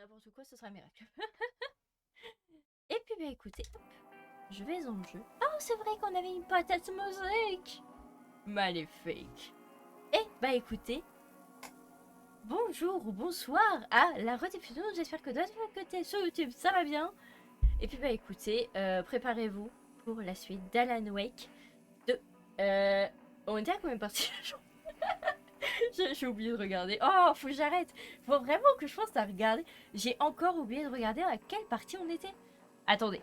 n'importe quoi, ce sera un miracle. Et puis bah écoutez, hop, je vais dans le jeu. Oh, c'est vrai qu'on avait une patate mosaïque. Maléfique. Et bah écoutez, bonjour ou bonsoir à la rediffusion. J'espère que de votre côté sur YouTube ça va bien. Et puis bah écoutez, préparez-vous pour la suite d'Alan Wake de... On était à combien de parties? J'ai oublié de regarder. Oh, faut que j'arrête. Faut vraiment que je pense à regarder. J'ai encore oublié de regarder à quelle partie on était. Attendez.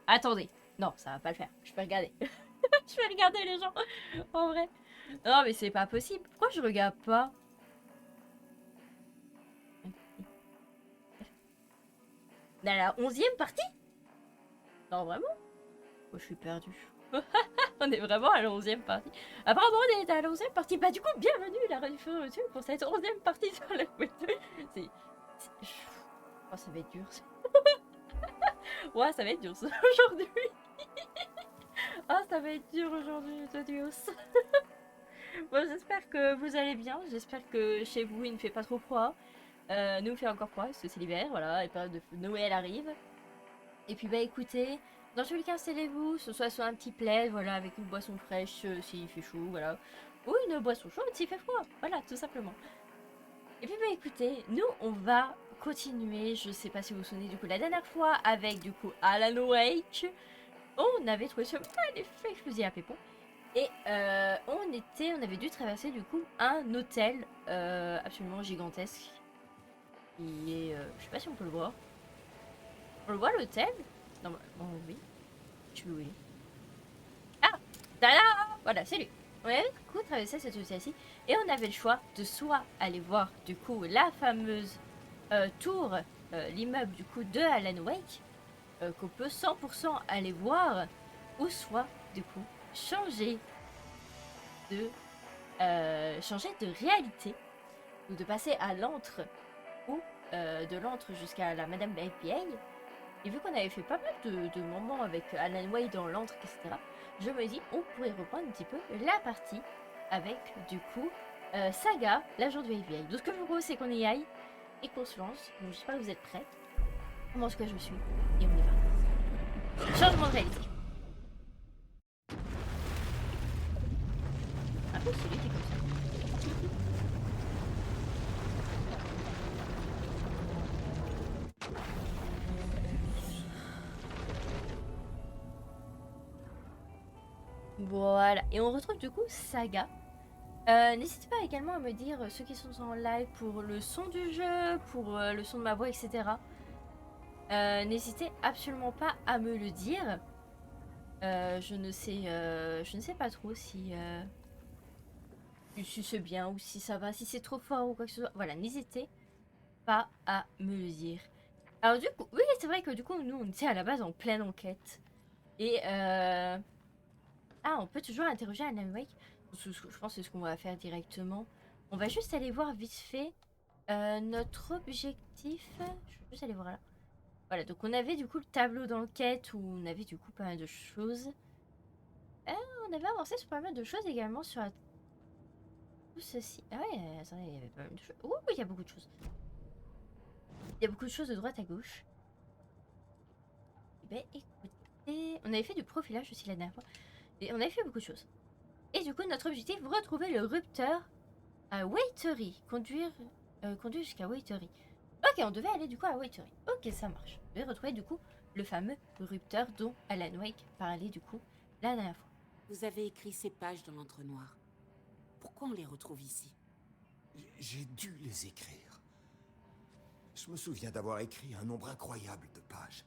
Attendez. Non, ça va pas le faire. Je vais regarder. Je vais regarder les gens. En vrai. Non, mais c'est pas possible. Pourquoi je regarde pas? Dans la 11e partie? Non, vraiment? Oh, je suis perdue. On est vraiment à la 11e partie. Apparemment, on est à la 11e partie. Bah, du coup, bienvenue la rediffusion YouTube pour cette 11e partie sur la Wii 2. C'est. Oh, ça va être dur. Ouais, ça va être dur aujourd'hui. Ah, ça va être dur aujourd'hui, Todios. Bon, j'espère que vous allez bien. J'espère que chez vous, il ne fait pas trop froid. Nous, il fait encore froid parce que c'est l'hiver, voilà. La période de Noël arrive. Et puis, bah écoutez, dans tous les cas, installez-vous. Ce soit sur un petit plaid, voilà, avec une boisson fraîche s'il fait chaud, voilà. Ou une boisson chaude s'il fait froid. Voilà, tout simplement. Et puis, bah écoutez, nous, on va continuer. Je sais pas si vous vous souvenez, du coup, la dernière fois, avec, du coup, Alan Wake. On avait trouvé ce magnifique fusil à pépon. Et on avait dû traverser du coup un hôtel absolument gigantesque. Qui est, je sais pas si on peut le voir. On le voit l'hôtel? Non, oui. Je suis oui. Ah, tada! Voilà, c'est lui. On avait du coup traversé cet hôtel-ci et on avait le choix de soit aller voir du coup la fameuse tour, l'immeuble du coup de Alan Wake, qu'on peut 100% aller voir, ou soit du coup changer de changer de réalité, ou de passer à l'antre, ou de l'antre jusqu'à la Madame FBI. Et vu qu'on avait fait pas mal de moments avec Alan Wake dans l'antre, etc., je me dis on pourrait reprendre un petit peu la partie avec du coup Saga, l'agent du FBI. Donc ce que je vous propose c'est qu'on y aille et qu'on se lance. Donc j'espère que vous êtes prêts. Comment est-ce que je suis? Et on y va. Changement de réalité. Ah oui, c'est lui qui est comme ça. Voilà, et on retrouve du coup Saga. N'hésitez pas également à me dire ceux qui sont en live pour le son du jeu, pour le son de ma voix, etc. N'hésitez absolument pas à me le dire. Je ne sais pas trop si c'est bien ou si ça va, si c'est trop fort ou quoi que ce soit. Voilà, n'hésitez pas à me le dire. Alors du coup, oui, c'est vrai que du coup, nous, on était à la base en pleine enquête. Et ah, on peut toujours interroger Alan Wake. Je pense que c'est ce qu'on va faire directement. On va juste aller voir vite fait notre objectif. Je vais juste aller voir là. Voilà, donc on avait du coup le tableau d'enquête où on avait du coup pas mal de choses. On avait avancé sur pas mal de choses également sur tout ceci. Ah ouais, attendez, il y avait pas mal de choses. Ouh, il y a beaucoup de choses. Il y a beaucoup de choses de droite à gauche. Eh ben écoutez, on avait fait du profilage aussi la dernière fois. Et on avait fait beaucoup de choses. Et du coup, notre objectif, retrouver le rupteur à Waitery. Conduire jusqu'à Waitery. Ok, on devait aller du coup à Waitery. Ok, ça marche. On devait retrouver du coup le fameux rupteur dont Alan Wake parlait du coup la dernière fois. Vous avez écrit ces pages dans l'entre-noir. Pourquoi on les retrouve ici? J'ai dû les écrire. Je me souviens d'avoir écrit un nombre incroyable de pages.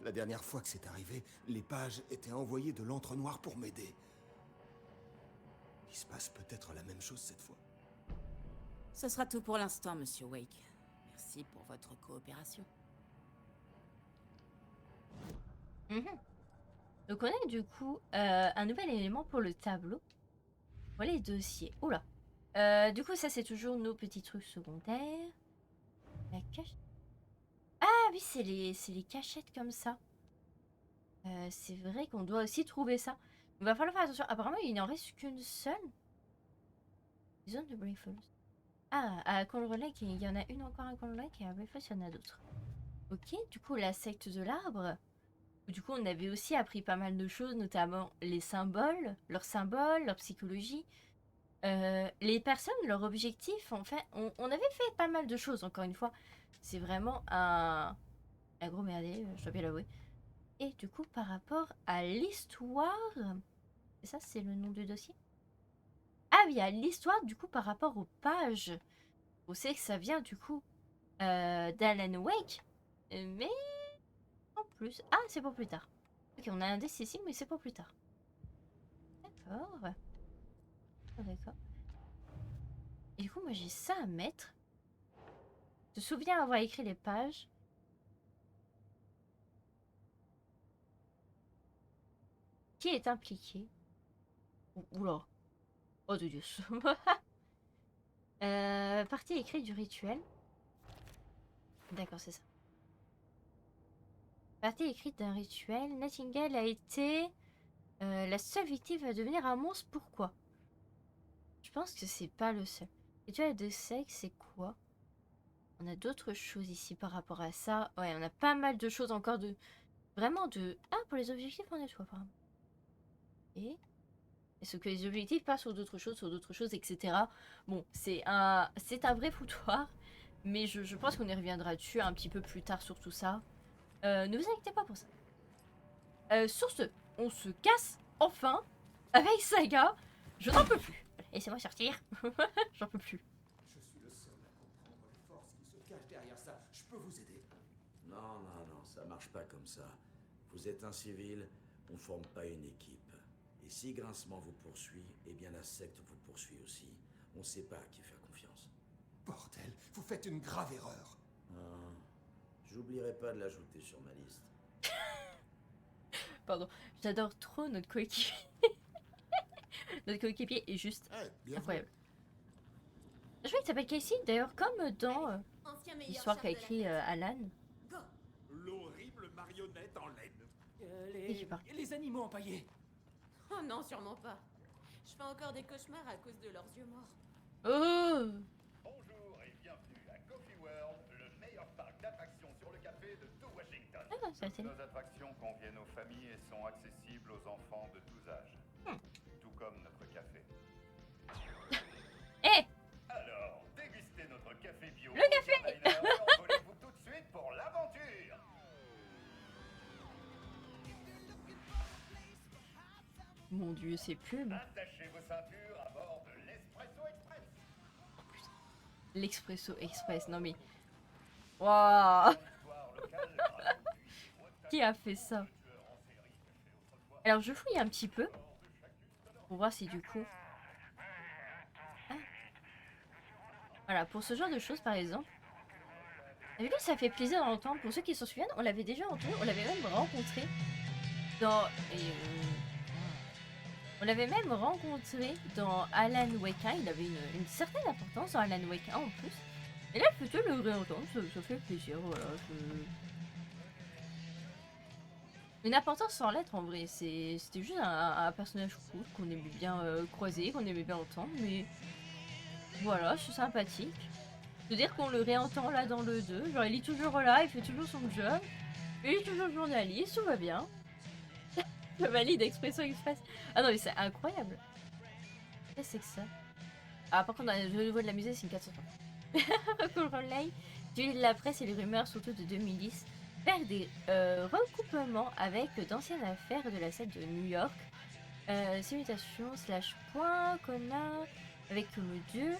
La dernière fois que c'est arrivé, les pages étaient envoyées de l'entre-noir pour m'aider. Il se passe peut-être la même chose cette fois. Ce sera tout pour l'instant, Monsieur Wake. Merci pour votre coopération. Mhm. Donc on a du coup un nouvel élément pour le tableau. Voilà les dossiers. Oula. Du coup ça c'est toujours nos petits trucs secondaires. La cache. Ah oui c'est les cachettes comme ça. C'est vrai qu'on doit aussi trouver ça. Il va falloir faire attention. Apparemment il n'en reste qu'une seule. Zone de Briefles. Ah, à Cold Lake, il y en a une encore à Cold Lake et à Belfast, il y en a d'autres. Ok, du coup, la secte de l'arbre. Du coup, on avait aussi appris pas mal de choses, notamment les symboles, leur psychologie. Les personnes, leur objectif, en fait, on avait fait pas mal de choses, encore une fois. C'est vraiment un gros merdier, je dois bien l'avouer. Et du coup, par rapport à l'histoire... Et ça, c'est le nom du dossier? Ah oui, à l'histoire, du coup, par rapport aux pages. On sait que ça vient, du coup, d'Alan Wake. Mais en plus... Ah, c'est pour plus tard. Ok, on a un indice ici, mais c'est pour plus tard. D'accord. Ah, d'accord. Et du coup, moi, j'ai ça à mettre. Je te souviens avoir écrit les pages. Qui est impliqué? Oula. Oh de Dieu. Partie écrite du rituel. D'accord, c'est ça. Partie écrite d'un rituel. Nightingale a été la seule victime à devenir un monstre. Pourquoi? Je pense que c'est pas le seul. Rituel de sexe, c'est quoi? On a d'autres choses ici par rapport à ça. Ouais, on a pas mal de choses encore de... Vraiment de... Ah, pour les objectifs, on est tout apparemment. Et... Est-ce que les objectifs passent sur d'autres choses, etc. Bon, c'est un vrai foutoir. Mais je pense qu'on y reviendra dessus un petit peu plus tard sur tout ça. Ne vous inquiétez pas pour ça. Sur ce, on se casse enfin avec Saga. Je n'en peux plus. Laissez-moi sortir. J'en peux plus. Je suis le seul à comprendre les forces qui se cachent derrière ça. Je peux vous aider. Non, non, non, ça marche pas comme ça. Vous êtes un civil, on forme pas une équipe. Et si Grincement vous poursuit, eh bien la secte vous poursuit aussi. On sait pas à qui faire confiance. Bordel, vous faites une grave erreur. Ah, j'oublierai pas de l'ajouter sur ma liste. Pardon. J'adore trop notre coéquipier. Notre coéquipier est juste incroyable. Je crois qu'il s'appelle Casey, d'ailleurs, comme dans l'histoire qu'a écrit Alan. L'horrible marionnette en laine. Et qui parle. Les animaux empaillés. Oh non, sûrement pas. Je fais encore des cauchemars à cause de leurs yeux morts. Oh! Bonjour et bienvenue à Coffee World, le meilleur parc d'attractions sur le café de tout Washington. Ah, ça c'est... Nos attractions conviennent aux familles et sont accessibles aux enfants de tous âges. Tout comme notre café. Eh! Alors, dégustez notre café bio. Le café! et envolez-vous tout de suite pour l'aventure. Mon Dieu, c'est pub. Attachez vos ceintures à bord de l'Espresso Express. L'Expresso Express, non mais... Waouh! Histoire locale gratuite. Qui a fait ça? Alors je fouille un petit peu. Pour voir si du coup... Ah. Voilà, pour ce genre de choses par exemple. Vous vu que ça fait plaisir d'entendre. Pour ceux qui s'en souviennent, on l'avait déjà entendu, on l'avait même rencontré dans... On l'avait même rencontré dans Alan Wake 1. Il avait une certaine importance dans Alan Wake 1 en plus. Et là, plutôt le réentendre, ça fait plaisir. Voilà, une importance sans lettres en vrai. C'était juste un personnage cool qu'on aimait bien croiser, qu'on aimait bien entendre. Mais voilà, c'est sympathique. De dire qu'on le réentend là dans le 2. Genre, il est toujours là, il fait toujours son job. Il est toujours journaliste, tout va bien. Le valide Expresso Express. Ah non mais c'est incroyable. Qu'est-ce que c'est que ça? Ah par contre au niveau de la musée c'est une catastrophe. Cool Relay, du la presse et les rumeurs surtout de 2010 vers des recoupements avec d'anciennes affaires de la scène de New York. Salutations slash point connard avec le dieu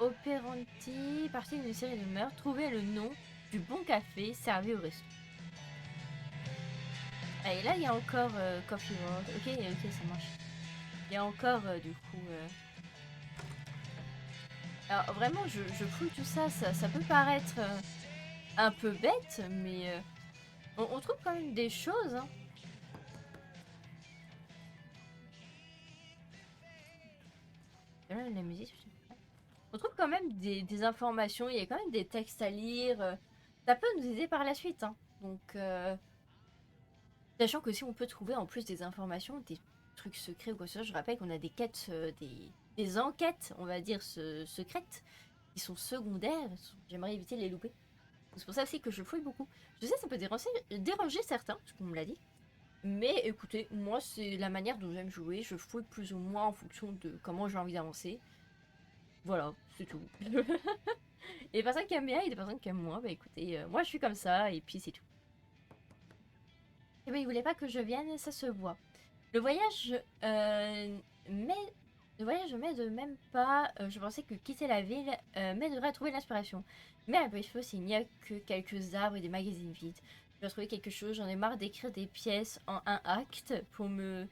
Operanti, partie d'une série de meurtres. Trouvez le nom du bon café servi au resto. Ah, et là, il y a encore Coffee World. Ok, ça marche. Il y a encore, du coup... Alors, vraiment, je fouille tout ça. Ça peut paraître un peu bête, mais on trouve quand même des choses. Hein. Là, la musique... On trouve quand même des informations. Il y a quand même des textes à lire. Ça peut nous aider par la suite. Hein. Donc... Sachant que si on peut trouver en plus des informations, des trucs secrets ou quoi que ce soit, je rappelle qu'on a des quêtes, des des enquêtes, on va dire, secrètes, qui sont secondaires. J'aimerais éviter de les louper. C'est pour ça aussi que je fouille beaucoup. Je sais, ça peut déranger certains, parce qu'on me l'a dit. Mais écoutez, moi, c'est la manière dont j'aime jouer. Je fouille plus ou moins en fonction de comment j'ai envie d'avancer. Voilà, c'est tout. Il y a des personnes qui aiment bien, il y a des personnes qui aiment moins. Bah écoutez, moi je suis comme ça, et puis c'est tout. Et ben, il voulait pas que je vienne, ça se voit. Le voyage, le voyage ne m'aide même pas. Je pensais que quitter la ville m'aiderait à trouver l'inspiration. Mais à Briefhouse, il n'y a que quelques arbres et des magazines vides. Je dois trouver quelque chose. J'en ai marre d'écrire des pièces en un acte pour me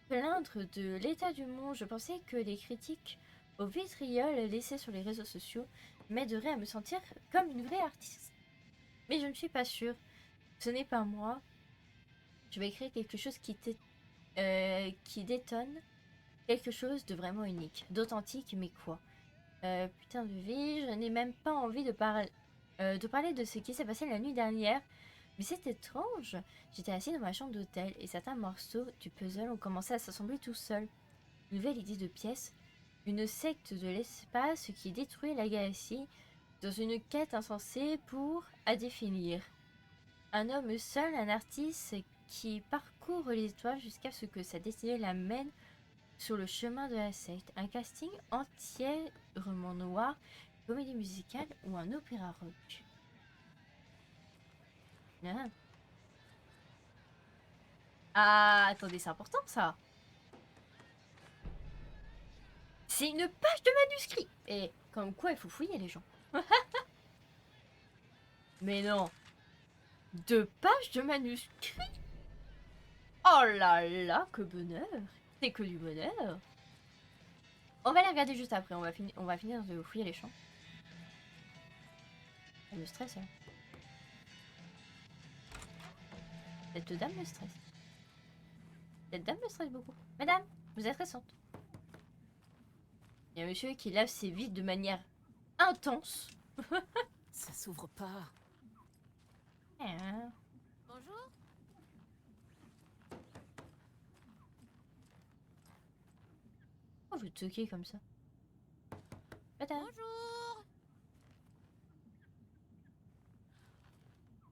plaindre de l'état du monde. Je pensais que les critiques au vitriol laissées sur les réseaux sociaux m'aideraient à me sentir comme une vraie artiste. Mais je ne suis pas sûre. Ce n'est pas moi. Je vais écrire quelque chose qui détonne. Quelque chose de vraiment unique. D'authentique, mais quoi? Putain de vie, je n'ai même pas envie de parler de ce qui s'est passé la nuit dernière. Mais c'est étrange. J'étais assise dans ma chambre d'hôtel et certains morceaux du puzzle ont commencé à s'assembler tout seuls. Nouvelle idée de pièce. Une secte de l'espace qui détruit la galaxie dans une quête insensée à définir. Un homme seul, un artiste qui parcourt les étoiles jusqu'à ce que sa destinée l'amène sur le chemin de la secte. Un casting entièrement noir, comédie musicale ou un opéra rock. Ah, attendez, c'est important ça. C'est une page de manuscrit. Et comme quoi, il faut fouiller les gens. Mais non. 2 pages de manuscrit. Oh là là, que bonheur. C'est que du bonheur. On va les regarder juste après. On va finir de fouiller les champs. Elle me stresse, hein. Cette dame me stresse. Cette dame me stresse beaucoup. Madame, vous êtes stressante. Il y a un monsieur qui lave ses vides de manière intense. Ça s'ouvre pas. Ah. Bonjour. Oh, je vais toquer comme ça. Madame. Bonjour.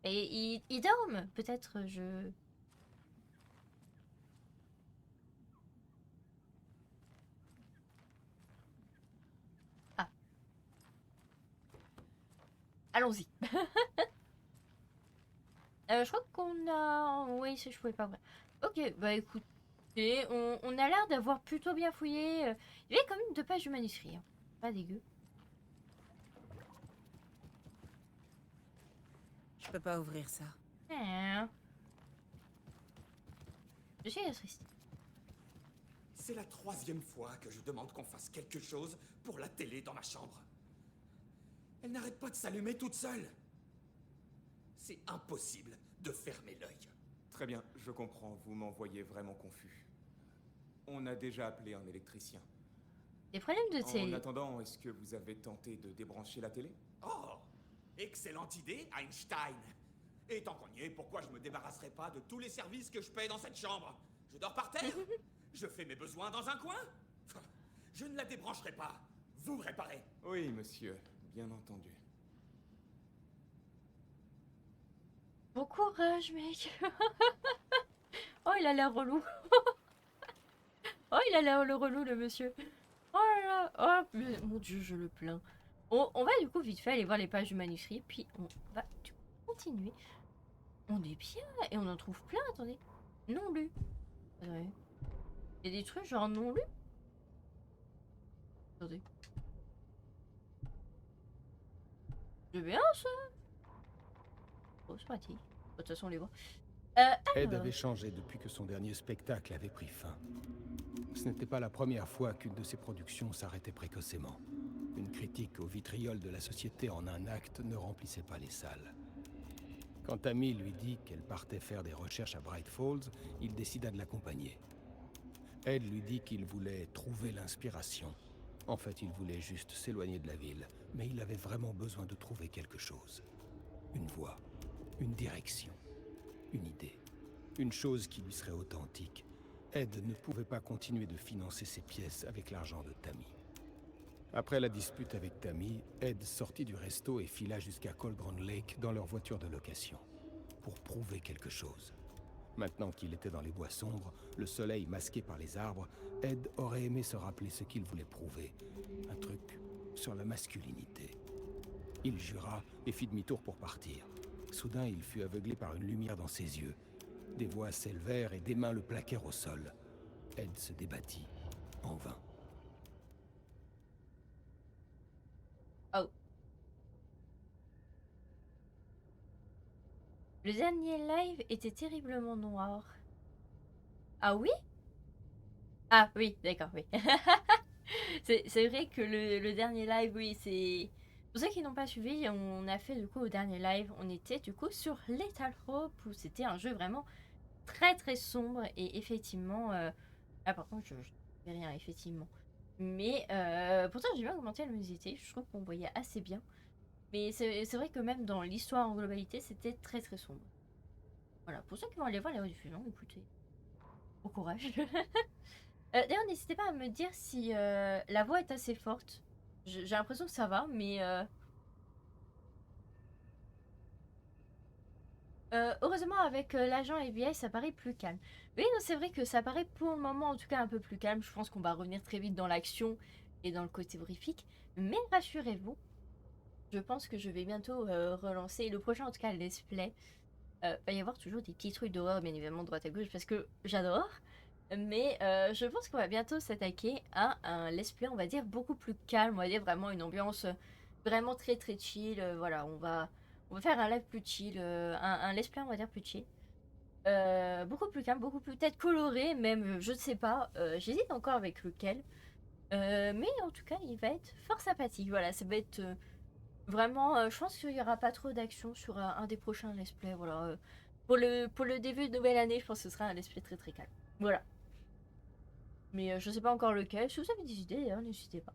Et ils dorment. Peut-être je... Ah. Allons-y. Je crois qu'on a... Oui, je pouvais pas... Ok, bah écoutez, on a l'air d'avoir plutôt bien fouillé. Il y avait quand même 2 pages de manuscrit. Hein. Pas dégueu. Je peux pas ouvrir ça. Ah. Je suis triste. C'est la 3e fois que je demande qu'on fasse quelque chose pour la télé dans ma chambre. Elle n'arrête pas de s'allumer toute seule. C'est impossible de fermer l'œil. Très bien, je comprends, vous m'envoyez vraiment confus. On a déjà appelé un électricien. Des problèmes de télé. En attendant, est-ce que vous avez tenté de débrancher la télé? Oh, excellente idée, Einstein. Et tant qu'on y est, pourquoi je me débarrasserai pas de tous les services que je paie dans cette chambre? Je dors par terre. Je fais mes besoins dans un coin. Je ne la débrancherai pas. Vous réparez. Oui, monsieur, bien entendu. Bon courage, mec. Oh, il a l'air relou. Oh, il a l'air le relou, le monsieur. Oh là là. Oh, mais, mon Dieu, je le plains. On va du coup vite fait aller voir les pages du manuscrit, puis on va du coup continuer. On est bien, et on en trouve plein, attendez. Non lu. Ouais. Il y a des trucs genre non lu. Attendez. C'est bien ça. Oh, c'est pratique. De toute façon, on les voit. Ed avait changé depuis que son dernier spectacle avait pris fin. Ce n'était pas la première fois qu'une de ses productions s'arrêtait précocement. Une critique au vitriol de la société en un acte ne remplissait pas les salles. Quand Amy lui dit qu'elle partait faire des recherches à Bright Falls, il décida de l'accompagner. Ed lui dit qu'il voulait trouver l'inspiration. En fait, il voulait juste s'éloigner de la ville, mais il avait vraiment besoin de trouver quelque chose. Une voie, une direction, une idée, une chose qui lui serait authentique. Ed ne pouvait pas continuer de financer ses pièces avec l'argent de Tammy. Après la dispute avec Tammy, Ed sortit du resto et fila jusqu'à Cauldron Lake dans leur voiture de location, pour prouver quelque chose. Maintenant qu'il était dans les bois sombres, le soleil masqué par les arbres, Ed aurait aimé se rappeler ce qu'il voulait prouver. Un truc sur la masculinité. Il jura et fit demi-tour pour partir. Soudain, il fut aveuglé par une lumière dans ses yeux. Des voix s'élevèrent et des mains le plaquèrent au sol. Ed se débattit, en vain. Oh. Le dernier live était terriblement noir. Ah oui? Ah oui, d'accord, oui. C'est vrai que le dernier live, oui, c'est... Pour ceux qui n'ont pas suivi, on a fait du coup au dernier live, on était du coup sur Lethal Hope, où c'était un jeu vraiment très sombre, et effectivement... Ah par contre, je ne fais rien, effectivement. Mais pourtant, j'ai bien augmenté la luminosité, je trouve qu'on voyait assez bien. Mais c'est vrai que même dans l'histoire en globalité, c'était très sombre. Voilà, pour ceux qui vont aller voir les rediffusions, écoutez, au courage. D'ailleurs, n'hésitez pas à me dire si la voix est assez forte. J'ai l'impression que ça va, mais... heureusement, avec l'agent FBI, ça paraît plus calme. Oui, non, c'est vrai que ça paraît pour le moment, en tout cas, un peu plus calme. Je pense qu'on va revenir très vite dans l'action et dans le côté horrifique. Mais rassurez-vous, je pense que je vais bientôt relancer le prochain, en tout cas, let's play. Va y avoir toujours des petits trucs d'horreur, bien évidemment, droite à gauche, parce que j'adore. Mais je pense qu'on va bientôt s'attaquer à un let's play, on va dire, beaucoup plus calme. On va dire vraiment une ambiance vraiment très chill. Voilà, on va faire un live plus chill, un let's play, on va dire, plus chill. Beaucoup plus calme, beaucoup plus peut-être coloré, même, je ne sais pas. J'hésite encore avec lequel. Mais en tout cas, il va être fort sympathique. Voilà, ça va être vraiment... je pense qu'il n'y aura pas trop d'action sur un des prochains let's play. Voilà, pour le début de nouvelle année, je pense que ce sera un let's play très calme. Voilà. Mais je sais pas encore lequel. Si vous avez des idées, d'ailleurs, n'hésitez pas.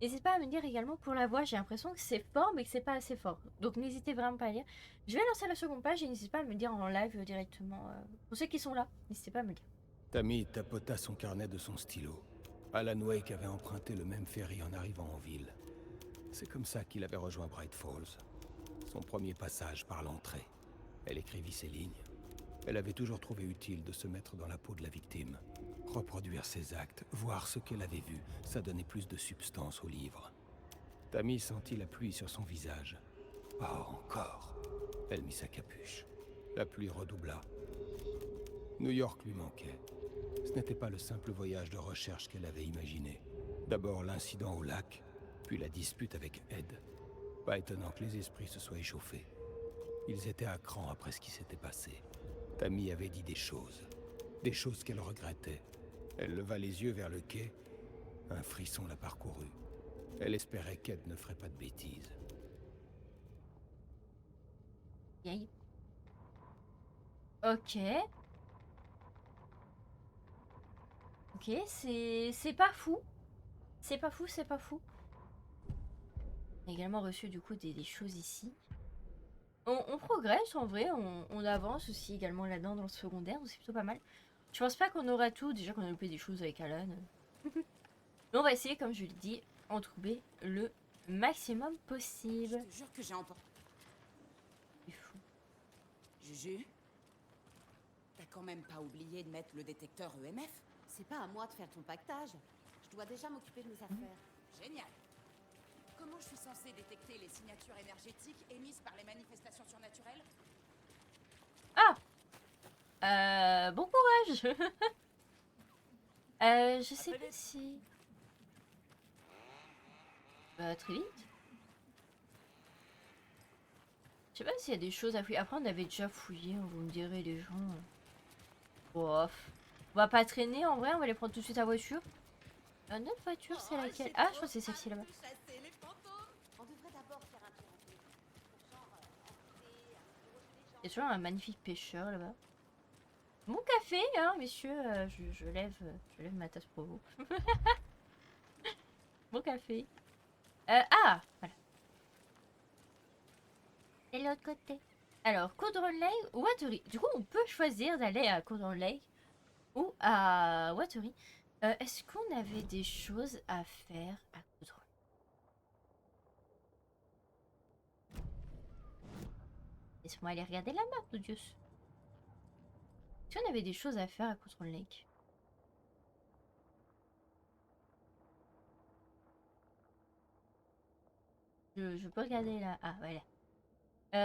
N'hésitez pas à me dire également pour la voix. J'ai l'impression que c'est fort, mais que c'est pas assez fort. Donc n'hésitez vraiment pas à lire. Je vais lancer la seconde page et n'hésitez pas à me dire en live directement. Pour ceux qui sont là, n'hésitez pas à me dire. Tammy tapota son carnet de son stylo. Alan Wake avait emprunté le même ferry en arrivant en ville. C'est comme ça qu'il avait rejoint Bright Falls. Son premier passage par l'entrée. Elle écrivit ces lignes. Elle avait toujours trouvé utile de se mettre dans la peau de la victime. Reproduire ses actes, voir ce qu'elle avait vu, ça donnait plus de substance au livre. Tammy sentit la pluie sur son visage. Pas encore. Elle mit sa capuche. La pluie redoubla. New York lui manquait. Ce n'était pas le simple voyage de recherche qu'elle avait imaginé. D'abord l'incident au lac, puis la dispute avec Ed. Pas étonnant que les esprits se soient échauffés. Ils étaient à cran après ce qui s'était passé. Tammy avait dit des choses qu'elle regrettait. Elle leva les yeux vers le quai. Un frisson la parcourut. Elle espérait qu'Ed ne ferait pas de bêtises. Yay. Ok. Ok, c'est pas fou. C'est pas fou. On a également reçu du coup des choses ici. On progresse en vrai, on avance aussi également là-dedans dans le secondaire, donc c'est plutôt pas mal. Je pense pas qu'on aura tout, déjà qu'on a loupé des choses avec Alan. Mais on va essayer, comme je l'ai dit, en trouver le maximum possible. Je te jure que j'ai entendu. C'est fou. Juju, t'as quand même pas oublié de mettre le détecteur EMF? C'est pas à moi de faire ton pactage. Je dois déjà m'occuper de mes affaires. Génial. Comment je suis censée détecter les signatures énergétiques émises par les manifestations surnaturelles? Bon courage. Je sais pas si... très vite. Je sais pas s'il y a des choses à fouiller. Après, on avait déjà fouillé, vous me direz les gens. Bof. On va pas traîner en vrai, on va les prendre tout de suite à voiture. Notre voiture, c'est laquelle? Ah, je crois que c'est celle-ci là-bas. On devrait d'abord faire un tour en ville. Il y a toujours un magnifique pêcheur là-bas. Mon café, hein, messieurs. Je lève ma tasse pour vous. Bon café. Voilà. Et l'autre côté. Alors, Cauldron Lake ou Watery. Du coup, on peut choisir d'aller à Cauldron Lake ou à Watery. Est-ce qu'on avait des choses à faire à Coutron? Laisse-moi aller regarder la map, de Dieu. Est-ce qu'on avait des choses à faire à Coutron Lake? Je peux regarder là. Ah, voilà.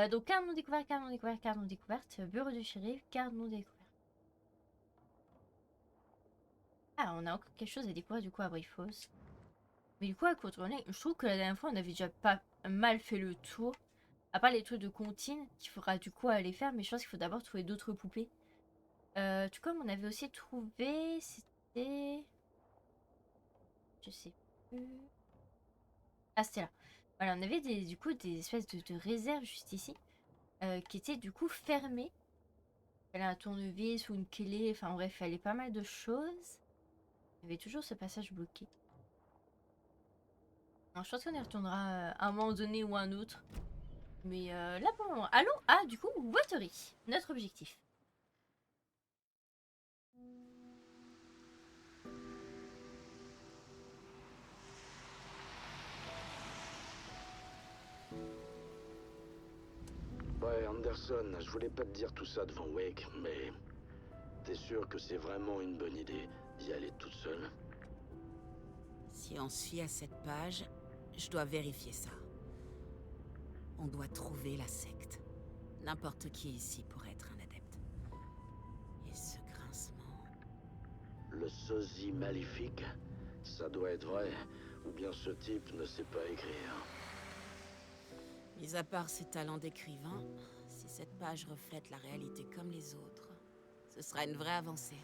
Donc, carte non découverte, carte non découverte, carte non découverte, bureau du shérif, carte non découverte. Ah, on a encore quelque chose à découvrir du coup à Briefhouse. Mais du coup, à Coutron Lake, je trouve que la dernière fois, on avait déjà pas mal fait le tour. À part les trucs de comptine qu'il faudra du coup aller faire, mais je pense qu'il faut d'abord trouver d'autres poupées. Tout comme on avait aussi trouvé, c'était... Je sais plus... Ah, c'était là. Voilà, on avait du coup des espèces de réserves juste ici, qui étaient du coup fermées. Il fallait un tournevis ou une clé, enfin bref, il fallait pas mal de choses. Il y avait toujours ce passage bloqué. Alors, je pense qu'on y retournera à un moment donné ou à un autre. Mais là pour le moment, allons à du coup Watery, notre objectif. Ouais, Anderson, je voulais pas te dire tout ça devant Wake, mais... T'es sûr que c'est vraiment une bonne idée d'y aller toute seule? Si on se fie à cette page, je dois vérifier ça. On doit trouver la secte. N'importe qui ici pourrait être un adepte. Et ce grincement... Le sosie maléfique? Ça doit être vrai, ou bien ce type ne sait pas écrire. Mis à part ses talents d'écrivain, si cette page reflète la réalité comme les autres, ce sera une vraie avancée.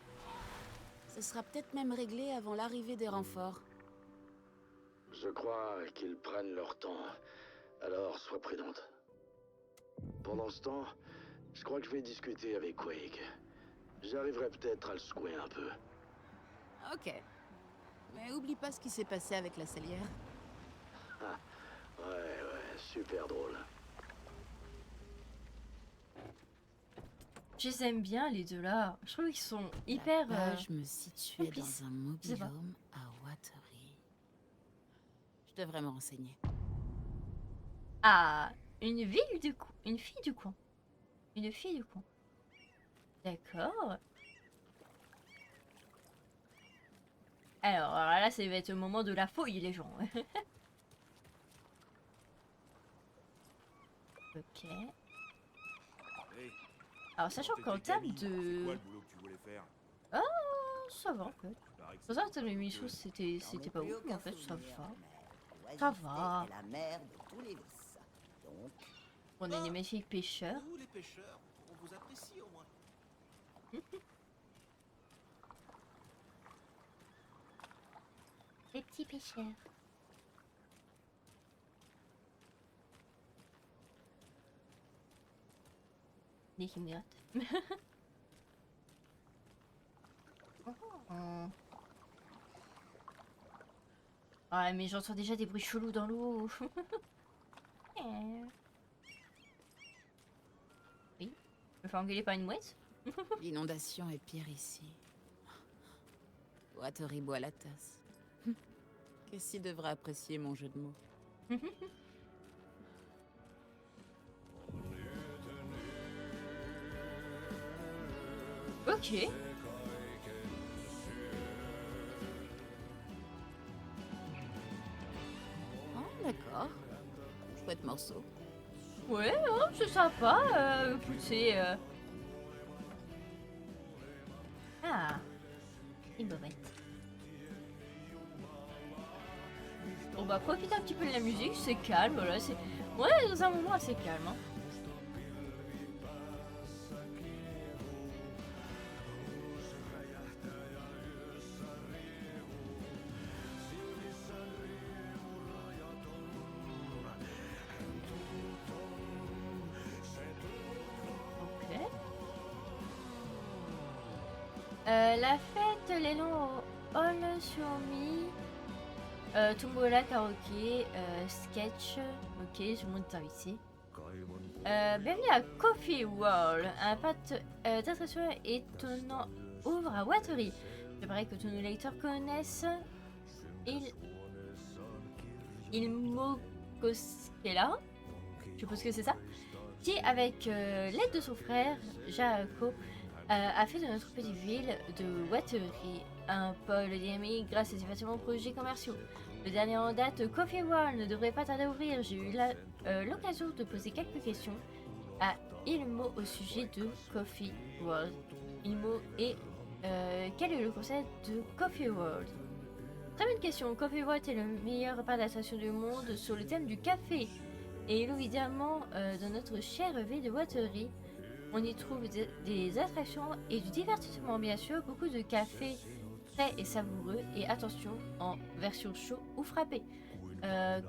Ce sera peut-être même réglé avant l'arrivée des renforts. Je crois qu'ils prennent leur temps, alors sois prudente. Pendant ce temps, je crois que je vais discuter avec Wake. J'arriverai peut-être à le secouer un peu. Ok. Mais oublie pas ce qui s'est passé avec la salière. Ah, ouais, super drôle. Je les aime bien les deux là. Je trouve qu'ils sont hyper... La page me situait complices. dans un mobil-home à Watery. Je devrais me renseigner. Ah, une ville du coup. Une fille du coin. Une fille du coin. D'accord. Alors là, ça va être le moment de la fouille, les gens. Ok. Alors, sachant qu'en termes de... Ah, ça va en fait. Pour ça, en termes de mission, c'était pas ouf, mais en fait, ça va. Ça va. la mère de tous les vices. Donc, On est des magnifiques pêcheurs. nous les pêcheurs, on vous apprécie au moins. Les petits pêcheurs. Des chimiotes. Ouais, mais j'entends déjà des bruits chelous dans l'eau. Oui, je me fais engueuler par une mouette. L'inondation est pire ici. Watery boit la tasse. Cassie devrait apprécier mon jeu de mots. Ok. Oh, d'accord. Chouette morceau. Ouais, oh, c'est sympa. Écoutez. Ah, une bobette. On va profiter un petit peu de la musique, c'est calme, voilà, c'est... Ouais, dans un moment assez calme, hein. Ok. La fête, les noms au hall sur mi. Tombola, karaoké, sketch, ok, tout le monde est invité. Bienvenue à Coffee World, un pâte d'attraction étonnant ouvre à Watery. J'aimerais que tous nos lecteurs connaissent Ilmo Koskela, je suppose que c'est ça, qui, avec l'aide de son frère, Jaako, a fait de notre petite ville de Watery un pôle dynamique grâce à ses facilement projets commerciaux. Le dernier en date, Coffee World, ne devrait pas tarder à ouvrir. J'ai eu l'occasion de poser quelques questions à Ilmo au sujet de Coffee World. Ilmo et quel est le concept de Coffee World? Très bonne question. Coffee World est le meilleur parc d'attraction du monde sur le thème du café. Et évidemment, dans notre chère ville de Watery, on y trouve des attractions et du divertissement, bien sûr, beaucoup de cafés frais et savoureux, et attention, en version chaud ou frappé.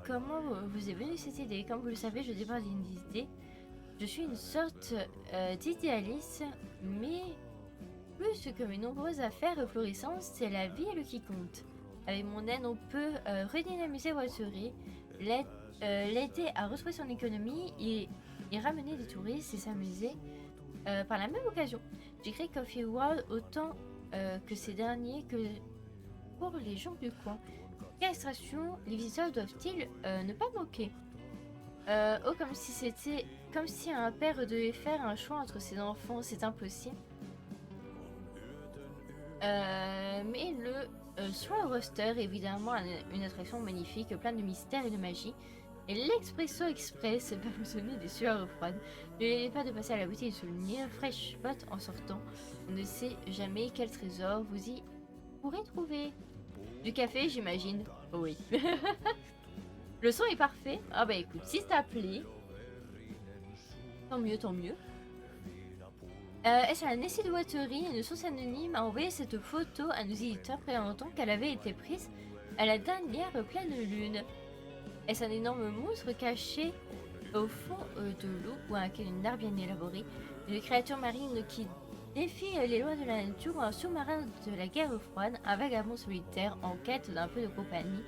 Comment vous est venue cette idée? Comme vous le savez, je dépends d'une idée. Je suis une sorte d'idéaliste, mais plus que mes nombreuses affaires florissantes, c'est la ville qui compte. Avec mon aide, on peut redynamiser Watery, l'aider à retrouver son économie et ramener des touristes et s'amuser par la même occasion. J'ai créé Coffee World autant que ces derniers que pour les gens du coin. Quelle extraction les visiteurs doivent-ils ne pas moquer? Oh, comme si un père devait faire un choix entre ses enfants, c'est impossible. Mais le Swirl Roaster est évidemment une attraction magnifique, pleine de mystères et de magie. Et l'Expresso Express va vous donner des sueurs froides. N'oubliez pas de passer à la boutique de souvenirs Fresh Spot en sortant. On ne sait jamais quel trésor vous y pourrez trouver. Du café, j'imagine. Oui. Le son est parfait. Ah bah écoute, si ça plaît, tant mieux, tant mieux. Est-ce la Nessie de Watery, une source anonyme, a envoyé cette photo à nos éditeurs présentant qu'elle avait été prise à la dernière pleine lune. Est-ce un énorme monstre caché au fond de l'eau ou un calendar bien élaboré? Une créature marine qui défie les lois de la nature ou un sous-marin de la guerre froide, un vagabond solitaire en quête d'un peu de compagnie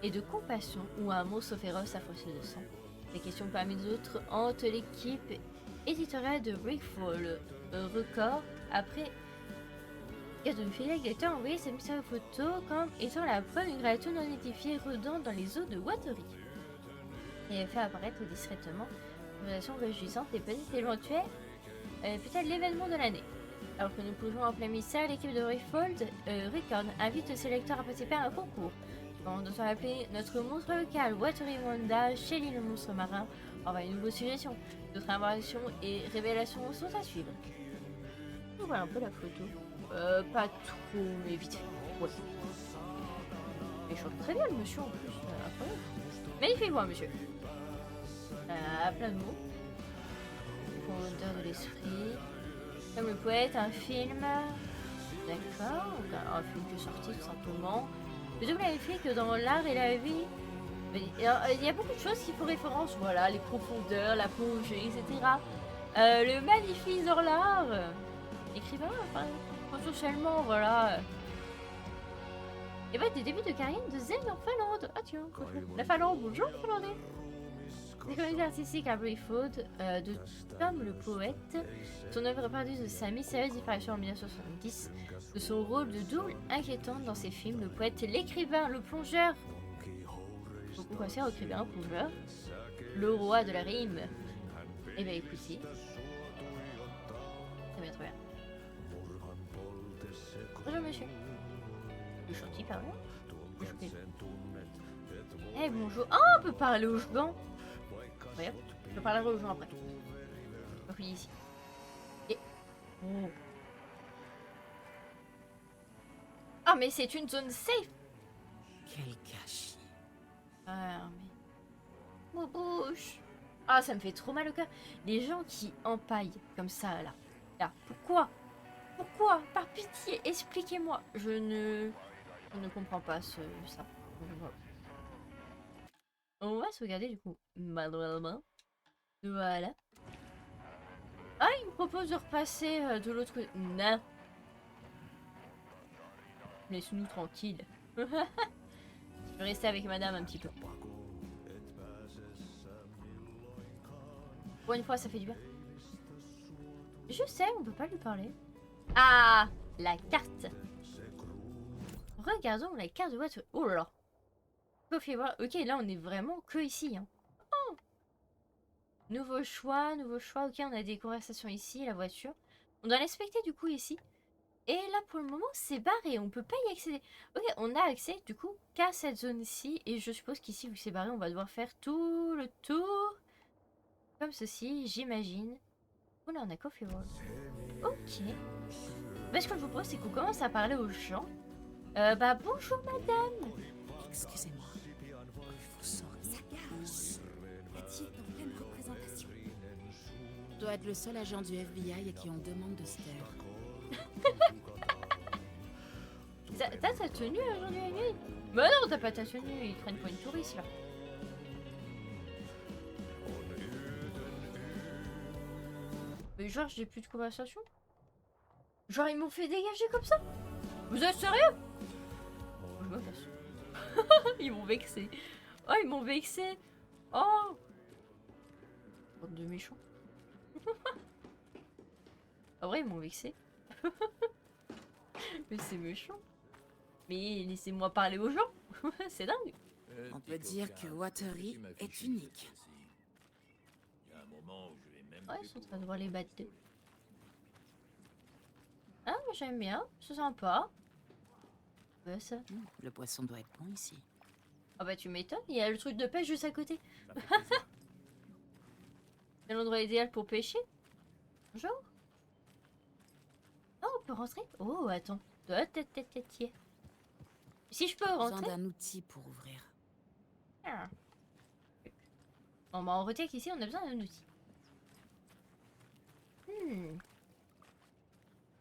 et de compassion ou un monstre féroce à force de sang? Des questions parmi d'autres hantent l'équipe éditoriale de Brickfall Record après que de fidèles lecteurs ont envoyé cette mystérieuse photo comme étant la preuve d'une créature non identifiée rôdant dans les eaux de Watery. Et fait apparaître discrètement une relation réjouissante et peut-être éventuelle, peut-être l'événement de l'année. Alors que nous plongeons en plein mystère, l'équipe de Brickfall Record invite ses lecteurs à participer à un concours. On doit appeler notre monstre local Watery Wanda, Shelly le monstre marin. On va une nouvelle suggestion. D'autres informations et révélations sont à suivre. Donc voilà un peu la photo. Pas trop, mais vite fait. Ouais. Mais je trouve très bien le monsieur en plus. Incroyable. Magnifique, moi, monsieur. Plein de mots. Fondeur de l'esprit. Comme le poète, un film. D'accord. Un film qui est sorti tout simplement. Le double effet que dans l'art et la vie. Il y a beaucoup de choses qui font référence. Voilà, les profondeurs, la plongée, etc. Le magnifique Zorlar. Écrivain, enfin. Potentiellement, voilà. Et bah, des débuts de carrière de Zen en Finlande. Ah tiens, la Finlande, bonjour Finlandais. Des comédies artistiques à Brickfall de Tom le poète. Son œuvre est perdue de sa mystérieuse disparition en 1970. De son rôle de double inquiétant dans ses films, le poète, l'écrivain, le plongeur. Beaucoup pensé au écrivain, plongeur. Le roi de la rime. Et bah écoutez. Très bien, très bien. Bonjour monsieur. Le chantier, pardon. Eh bonjour. Oh, on peut parler aux gens. Regarde, je parlerai aux gens après. Donc ici. Et... Oh. Ah mais c'est une zone safe. Quel gâchis. Ah mais... Mon bouche. Ah ça me fait trop mal au cœur. Les gens qui empaillent comme ça là. Là, pourquoi? Pourquoi? Par pitié, expliquez-moi. Je ne comprends pas ça. On va sauvegarder du coup. Manuellement. Voilà. Ah, il me propose de repasser de l'autre côté. Non. Laisse-nous tranquille. Je vais rester avec madame un petit peu. Pour une fois, ça fait du bien. Je sais, on peut pas lui parler. Ah, la carte. Regardons la carte de Waterloo. Oh là là. Coffee-Wall. Ok, là on est vraiment que ici. Hein. Oh. Nouveau choix, nouveau choix. Ok, on a des conversations ici, la voiture. On doit l'inspecter du coup ici. Et là pour le moment c'est barré, on peut pas y accéder. Ok, on a accès du coup qu'à cette zone ici. Et je suppose qu'ici vu que c'est barré, on va devoir faire tout le tour. Comme ceci, j'imagine. Oh là on a Coffee-Wall. Ok. Bah, ce que je vous propose c'est qu'on commence à parler aux gens. Bah bonjour madame. Excusez-moi. Vous saurez sa gage. Patty est en pleine représentation. Je dois être le seul agent du FBI à qui on demande de se taire. T'as ta tenue aujourd'hui la nuit? Bah non, t'as pas ta tenue, ils prennent pour une touriste là. Mais genre, j'ai plus de conversation? Genre, ils m'ont fait dégager comme ça? Vous êtes sérieux? Je me casse. Ils m'ont vexé. Oh, ils m'ont vexé. Oh! Bande de méchants. En vrai, ils m'ont vexé. Mais c'est méchant. Mais laissez-moi parler aux gens. C'est dingue. On peut dire que Watery est unique. Ouais, ils sont en train de voir les battre. Ah, mais j'aime bien. C'est sympa. Ouais, ça. Le poisson doit être bon ici. Ah bah tu m'étonnes, il y a le truc de pêche juste à côté. C'est l'endroit idéal pour pêcher. Bonjour. Oh, on peut rentrer? Oh, attends. Si je peux Besoin rentrer? d'un outil pour ouvrir. Ah. Bon, bah on retient qu'ici on a besoin d'un outil.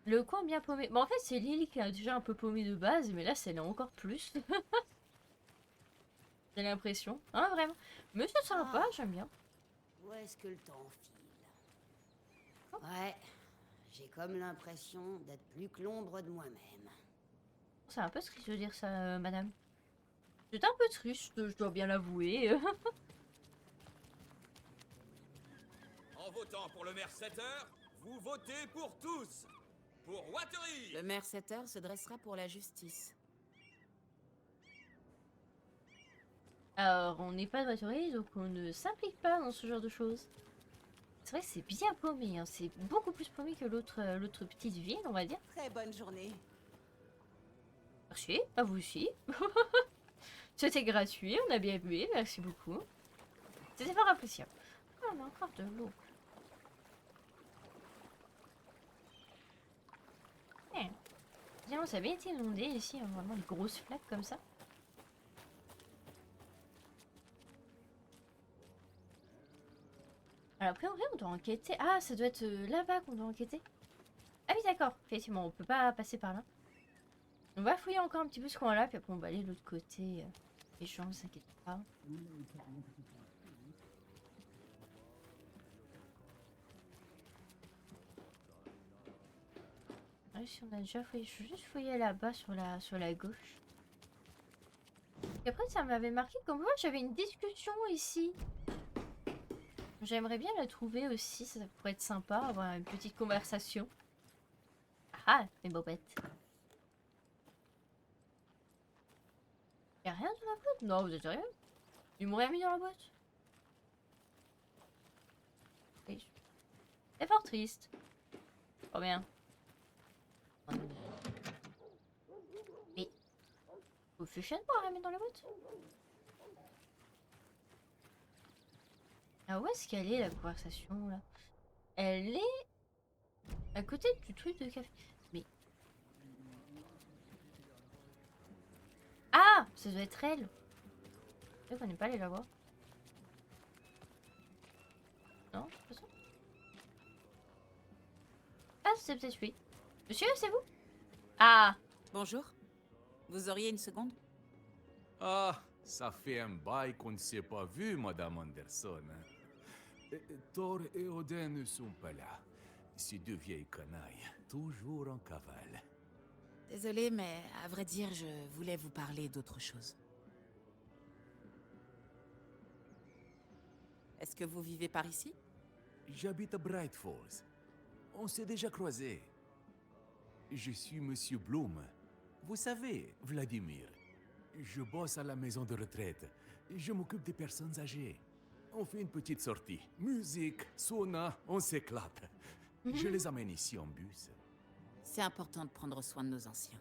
Le coin bien paumé. Bon, en fait, c'est Lily qui a déjà un peu paumé de base, mais là, c'est là encore plus. J'ai l'impression. Hein, vraiment. Mais c'est sympa, j'aime bien. Où est-ce que le temps file? Ouais, j'ai comme l'impression d'être plus que l'ombre de moi-même. C'est un peu triste de dire ça, madame. C'est un peu triste, je dois bien l'avouer. En votant pour le maire Setter, vous votez pour tous. Pour Watery. Le maire Setter se dressera pour la justice. Alors, on n'est pas de voiture, donc on ne s'implique pas dans ce genre de choses. C'est vrai que c'est bien paumé, hein. C'est beaucoup plus paumé que l'autre petite ville, on va dire. Très bonne journée. Merci, à vous aussi. C'était gratuit, on a bien bu, merci beaucoup. C'était fort appréciable. Ah, on a encore de l'eau. Tiens, ça a bien été inondé ici, hein, vraiment des grosses flaques comme ça. Alors après, en vrai, on doit enquêter. Ah, ça doit être là-bas qu'on doit enquêter. Ah oui, d'accord. Effectivement, on peut pas passer par là. On va fouiller encore un petit peu ce coin-là, puis après on va aller de l'autre côté. Les gens, ne s'inquiètent pas. Ah, si on a déjà fouillé, je vais juste fouiller là-bas sur la gauche. Et après, ça m'avait marqué comme moi, j'avais une discussion ici. J'aimerais bien la trouver aussi, ça pourrait être sympa, avoir une petite conversation. Ah, mes bobettes. Y'a rien dans la boîte? Non, vous êtes sérieux? Ils m'ont rien mis dans la boîte? C'est fort triste. Trop bien. Mais... Vous fusion pour rien mettre dans la boîte? Ah, où est-ce qu'elle est la conversation là? Elle est à côté du truc de café. Mais... Ah! Ça doit être elle. Je connais pas allé la voir. Non, c'est pas ça. Ah, c'est peut-être lui. Monsieur, c'est vous? Ah! Bonjour. Vous auriez une seconde? Ah, ça fait un bail qu'on ne s'est pas vu, Madame Anderson. Thor et Odin ne sont pas là. Ces deux vieilles canailles, toujours en cavale. Désolée, mais à vrai dire, je voulais vous parler d'autre chose. Est-ce que vous vivez par ici? J'habite à Bright Falls. On s'est déjà croisés. Je suis Monsieur Bloom. Vous savez, Vladimir, je bosse à la maison de retraite. Je m'occupe des personnes âgées. On fait une petite sortie. Musique, sauna, on s'éclate. Je les amène ici en bus. C'est important de prendre soin de nos anciens.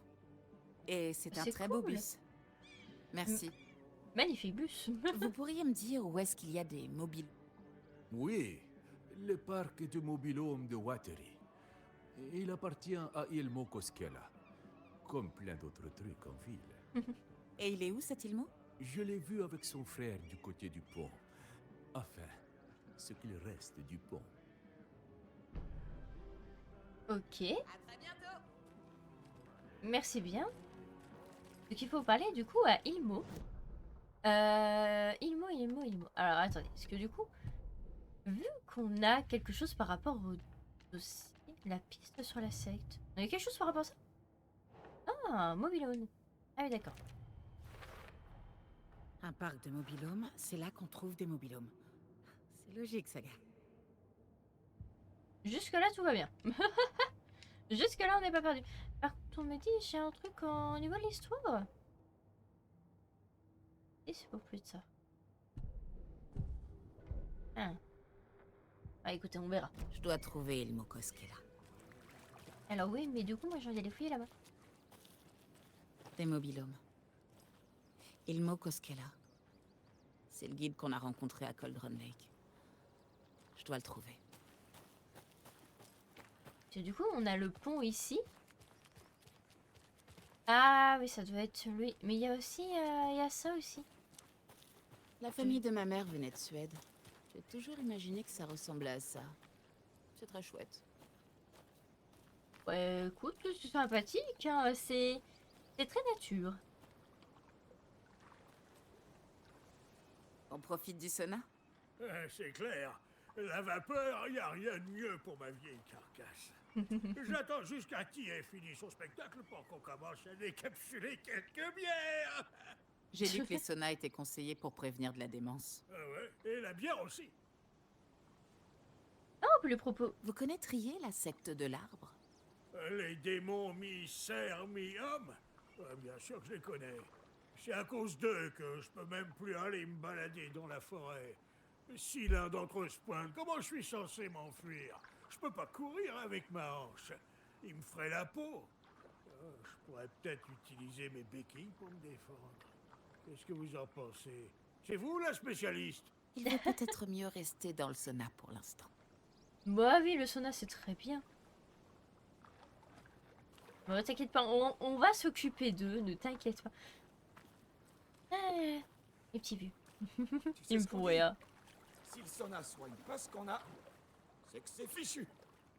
Et c'est un C'est très beau cool. bus. Merci. Magnifique bus. Vous pourriez me dire où est-ce qu'il y a des mobiles? Oui, le parc de mobilhome de Watery. Il appartient à Ilmo Koskela, comme plein d'autres trucs en ville. Et il est où cet Ilmo? Je l'ai vu avec son frère du côté du pont. Enfin, ce qu'il reste du pont. Ok, À très bientôt. merci bien. Donc il faut parler du coup à Ilmo. Ilmo. Alors attendez, parce que du coup, vu qu'on a quelque chose par rapport au dossier, la piste sur la secte, on a quelque chose par rapport à ça? Ah, mobilhome. Ah oui, d'accord. Un parc de mobilhomes, c'est là qu'on trouve des mobilhomes. C'est logique, Saga. Jusque-là, tout va bien. Jusque-là, on n'est pas perdu. Par contre, on me dit, j'ai un truc au niveau de l'histoire. Et c'est pour plus de ça. Ah, écoutez, on verra. Je dois trouver Ilmo Koskela. Alors oui, mais du coup, moi, j'en ai les fouiller là-bas. Des mobilhomes. Ilmo Koskela. C'est le guide qu'on a rencontré à Cauldron Lake. Je dois le trouver. Et du coup, on a le pont ici. Ah oui, ça doit être lui. Mais il y a aussi, il y a ça aussi. La famille de ma mère venait de Suède. J'ai toujours imaginé que ça ressemblait à ça. C'est très chouette. Ouais, écoute, c'est sympathique, hein. C'est très nature. On profite du sauna? C'est clair. La vapeur, y a rien de mieux pour ma vieille carcasse. J'attends jusqu'à T ait fini son spectacle pour qu'on commence à décapsuler quelques bières. J'ai lu que les saunas étaient conseillés pour prévenir de la démence. Ah ouais, et la bière aussi. Ah, on peut lui propos. Vous connaîtriez la secte de l'arbre? Les démons mi-cerfs, mi-hommes? Bien sûr que je les connais. C'est à cause d'eux que je peux même plus aller me balader dans la forêt. Si l'un d'entre eux se pointe, comment je suis censé m'enfuir? Je peux pas courir avec ma hanche. Il me ferait la peau. Je pourrais peut-être utiliser mes béquilles pour me défendre. Qu'est-ce que vous en pensez? C'est vous la spécialiste? Il va peut-être mieux rester dans le sauna pour l'instant. Bah oui, le sauna, c'est très bien. Bon, t'inquiète pas, on va s'occuper d'eux, ne t'inquiète pas. Ah, les petits vieux. Il me pourrait, hein. Si le sauna soigne pas ce qu'on a, c'est que c'est fichu.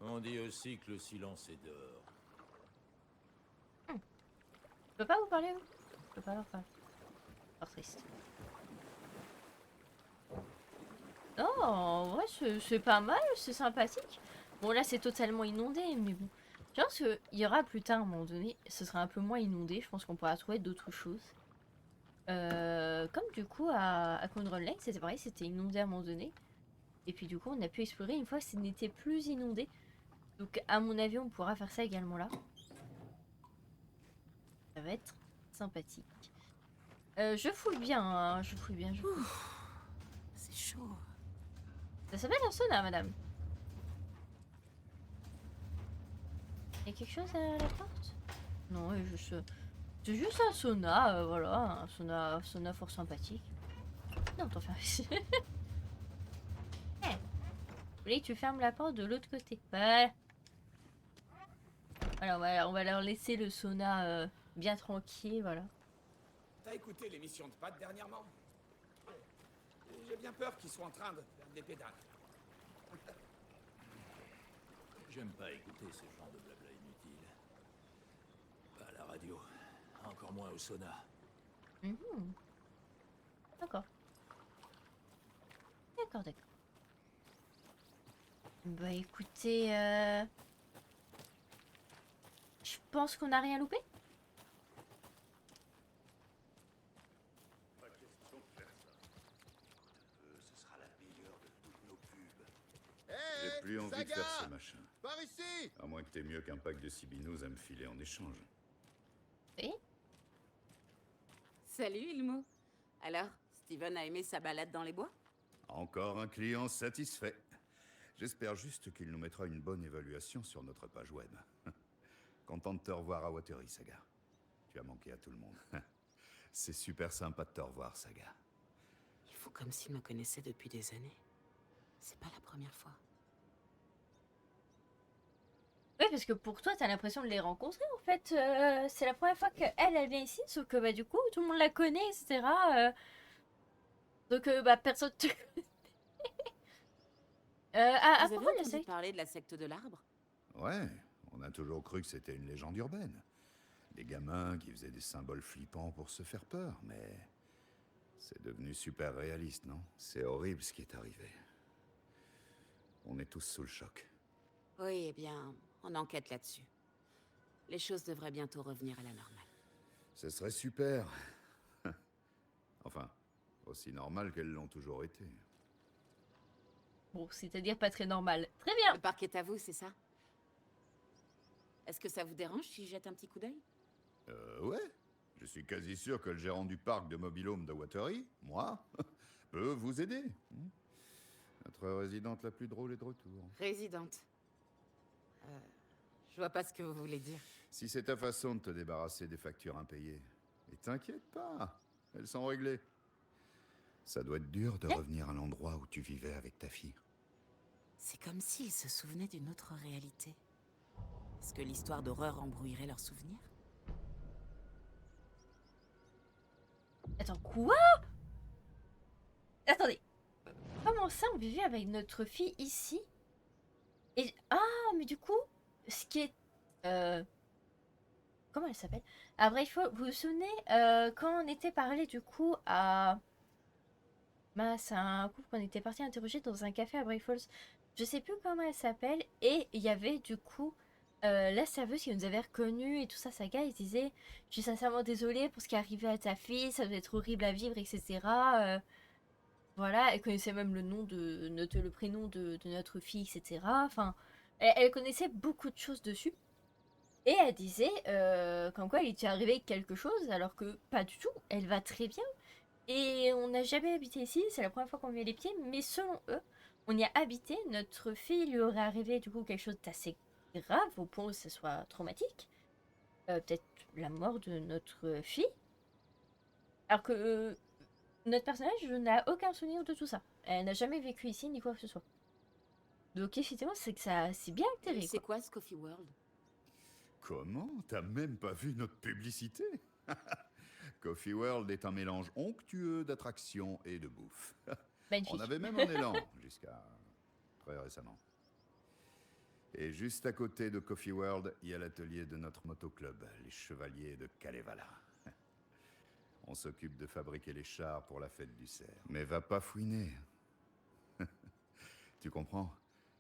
On dit aussi que le silence est dehors. Je peux pas vous parler, vous? Je peux pas leur parler. Oh, triste. Oh, en vrai, c'est pas mal, c'est sympathique. Bon, là, c'est totalement inondé, mais bon. Je pense qu'il y aura plus tard, à un moment donné, ce sera un peu moins inondé. Je pense qu'on pourra trouver d'autres choses. Comme du coup, à Cauldron Lake, c'était pareil, c'était inondé à un moment donné. Et puis du coup, on a pu explorer une fois que ce n'était plus inondé. Donc, à mon avis, on pourra faire ça également là. Ça va être sympathique. Je fouille bien, hein, je fouille bien. C'est chaud. Ça s'appelle un sauna, madame. Il y a quelque chose à la porte? Non, c'est juste un sauna, voilà, un sauna fort sympathique. Non, t'en fais ici. Hey, vous voulez que tu fermes la porte de l'autre côté? Voilà. Voilà, on va leur laisser le sauna bien tranquille, voilà. T'as écouté l'émission de Pat dernièrement? J'ai bien peur qu'ils soient en train de faire des pédales. J'aime pas écouter ce genre de blabla inutile. Pas à la radio, encore moins au sauna. D'accord. D'accord. Bah écoutez, je pense qu'on n'a rien loupé. Pas question de faire ça. Ce sera la meilleure de toutes nos pubs. J'ai Plus envie de Saga, faire ce machin. par ici. À moins que t'aies mieux qu'un pack de Sibinos à me filer en échange. Et Salut, Ilmo. Alors, Steven a aimé sa balade dans les bois? Encore un client satisfait. J'espère juste qu'il nous mettra une bonne évaluation sur notre page web. Content de te revoir à Watery, Saga. Tu as manqué à tout le monde. C'est super sympa de te revoir, Saga. Ils font comme s'ils me connaissaient depuis des années. C'est pas la première fois. Oui, parce que pour toi, t'as l'impression de les rencontrer, en fait. C'est la première fois qu'elle, elle vient ici, sauf que, bah, du coup, tout le monde la connaît, etc. Donc, bah, personne te connaît. À Vous avez propos de la entendu secte... parler de la secte de l'arbre? Ouais, on a toujours cru que c'était une légende urbaine. Des gamins qui faisaient des symboles flippants pour se faire peur, mais... c'est devenu super réaliste, non? C'est horrible ce qui est arrivé. On est tous sous le choc. Oui, eh bien, on enquête là-dessus. Les choses devraient bientôt revenir à la normale. Ce serait super. Enfin, aussi normal qu'elles l'ont toujours été. Bon, c'est-à-dire pas très normal. Très bien. Le parc est à vous, c'est ça? Est-ce que ça vous dérange si je jette un petit coup d'œil? Ouais. Je suis quasi sûr que le gérant du parc de Mobilhome de Watery, moi, peut vous aider. Notre résidente la plus drôle est de retour. Résidente. Je vois pas ce que vous voulez dire. Si c'est ta façon de te débarrasser des factures impayées, et t'inquiète pas, elles sont réglées. Ça doit être dur de revenir à l'endroit où tu vivais avec ta fille. C'est comme s'ils se souvenaient d'une autre réalité. Est-ce que l'histoire d'horreur embrouillerait leurs souvenirs? Attends, quoi? Attendez. Comment ça, on vivait avec notre fille ici? Et... ah, mais du coup, ce qui est... comment elle s'appelle? Ah, bref, vous vous souvenez, quand on était parlé, du coup, à... c'est un couple qu'on était parti interroger dans un café à Bright Falls. Je sais plus comment elle s'appelle. Et il y avait, du coup, la serveuse qui nous avait reconnus et tout ça, Saga, il disait « Je suis sincèrement désolée pour ce qui est arrivé à ta fille, ça doit être horrible à vivre, etc. Voilà, elle connaissait même le nom le prénom de notre fille, etc. Enfin, elle connaissait beaucoup de choses dessus. Et elle disait comme quoi il était arrivé quelque chose, alors que pas du tout, elle va très bien. Et on n'a jamais habité ici, c'est la première fois qu'on met les pieds, mais selon eux, on y a habité, notre fille lui aurait arrivé du coup quelque chose d'assez grave, au point où ce soit traumatique. Peut-être la mort de notre fille. Alors que notre personnage n'a aucun souvenir de tout ça. Elle n'a jamais vécu ici, ni quoi que ce soit. Donc effectivement, c'est que ça c'est bien altéré. C'est quoi ce Coffee World? Comment? T'as même pas vu notre publicité? Coffee World est un mélange onctueux d'attractions et de bouffe. Magnifique. On avait même un élan, jusqu'à très récemment. Et juste à côté de Coffee World, il y a l'atelier de notre motoclub, les Chevaliers de Kalevala. On s'occupe de fabriquer les chars pour la fête du cerf. Mais va pas fouiner. Tu comprends?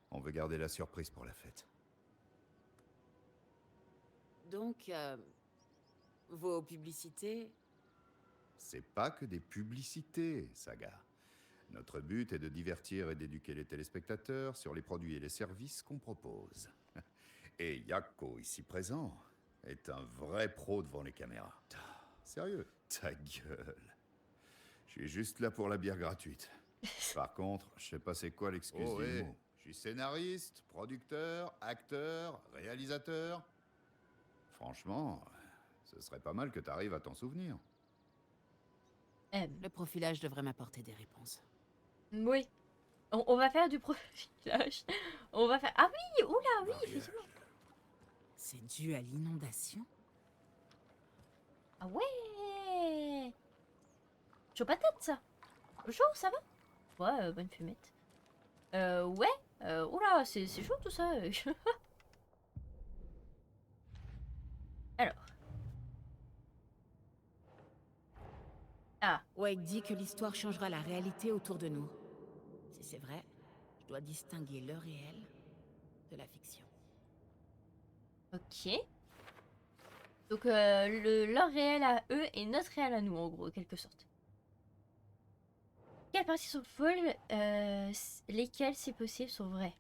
On veut garder la surprise pour la fête. Donc, vos publicités... C'est pas que des publicités, Saga. Notre but est de divertir et d'éduquer les téléspectateurs sur les produits et les services qu'on propose. Et Yako, ici présent, est un vrai pro devant les caméras. Sérieux, ta gueule. Je suis juste là pour la bière gratuite. Par contre, je sais pas c'est quoi l'excuse du mot. Je suis scénariste, producteur, acteur, réalisateur. Franchement, ce serait pas mal que t'arrives à t'en souvenir. Le profilage devrait m'apporter des réponses. Oui. On va faire du profilage. On va faire... ah oui, oula, oui, effectivement. C'est dû à l'inondation? Ah ouais. Chaud patate, ça. Chaud, ça va? Ouais, bonne fumette. Ouais. Oula, c'est chaud tout ça. Alors. Ah. Wake dit que l'histoire changera la réalité autour de nous. Si c'est vrai, je dois distinguer le réel de la fiction. Ok. Donc leur réel à eux et notre réel à nous, en gros, en quelque sorte. Quelles parties sont folles, lesquelles, si possible, sont vraies?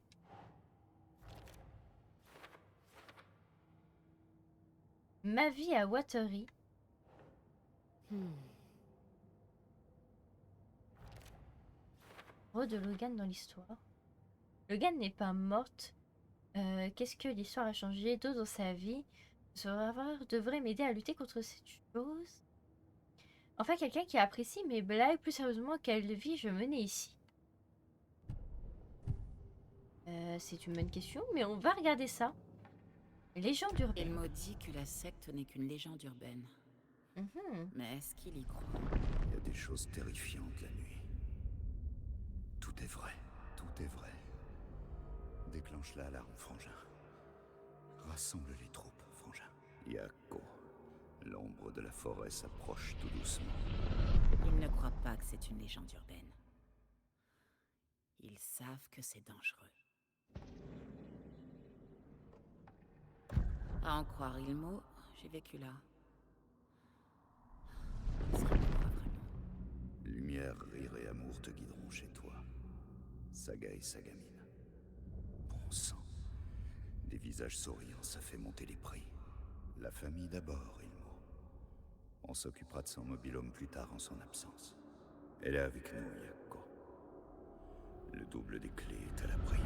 Ma vie à Watery. Rôle de Logan dans l'histoire. Logan n'est pas morte. Qu'est-ce que l'histoire a changé d'autre dans sa vie? Ce savoir devrait m'aider à lutter contre cette chose. Enfin, quelqu'un qui apprécie mes blagues plus sérieusement, quelle vie je menais ici? C'est une bonne question, mais on va regarder ça. Légende urbaine. Il m'a dit que la secte n'est qu'une légende urbaine. Mais est-ce qu'il y croit? Il y a des choses terrifiantes la nuit. Tout est vrai, tout est vrai. Déclenche l'alarme, Frangin. Rassemble les troupes, Frangin. Yako. L'ombre de la forêt s'approche tout doucement. Ils ne croient pas que c'est une légende urbaine. Ils savent que c'est dangereux. À en croire Ilmo, j'ai vécu là. Est-ce qu'il me croit vraiment? Lumière, rire et amour te guideront chez toi. Saga et Sagamine. Bon sang. Des visages souriants, ça fait monter les prix. La famille d'abord, Ilmo. On s'occupera de son mobilhome plus tard en son absence. Elle est avec nous, Yako. Le double des clés est à l'abri.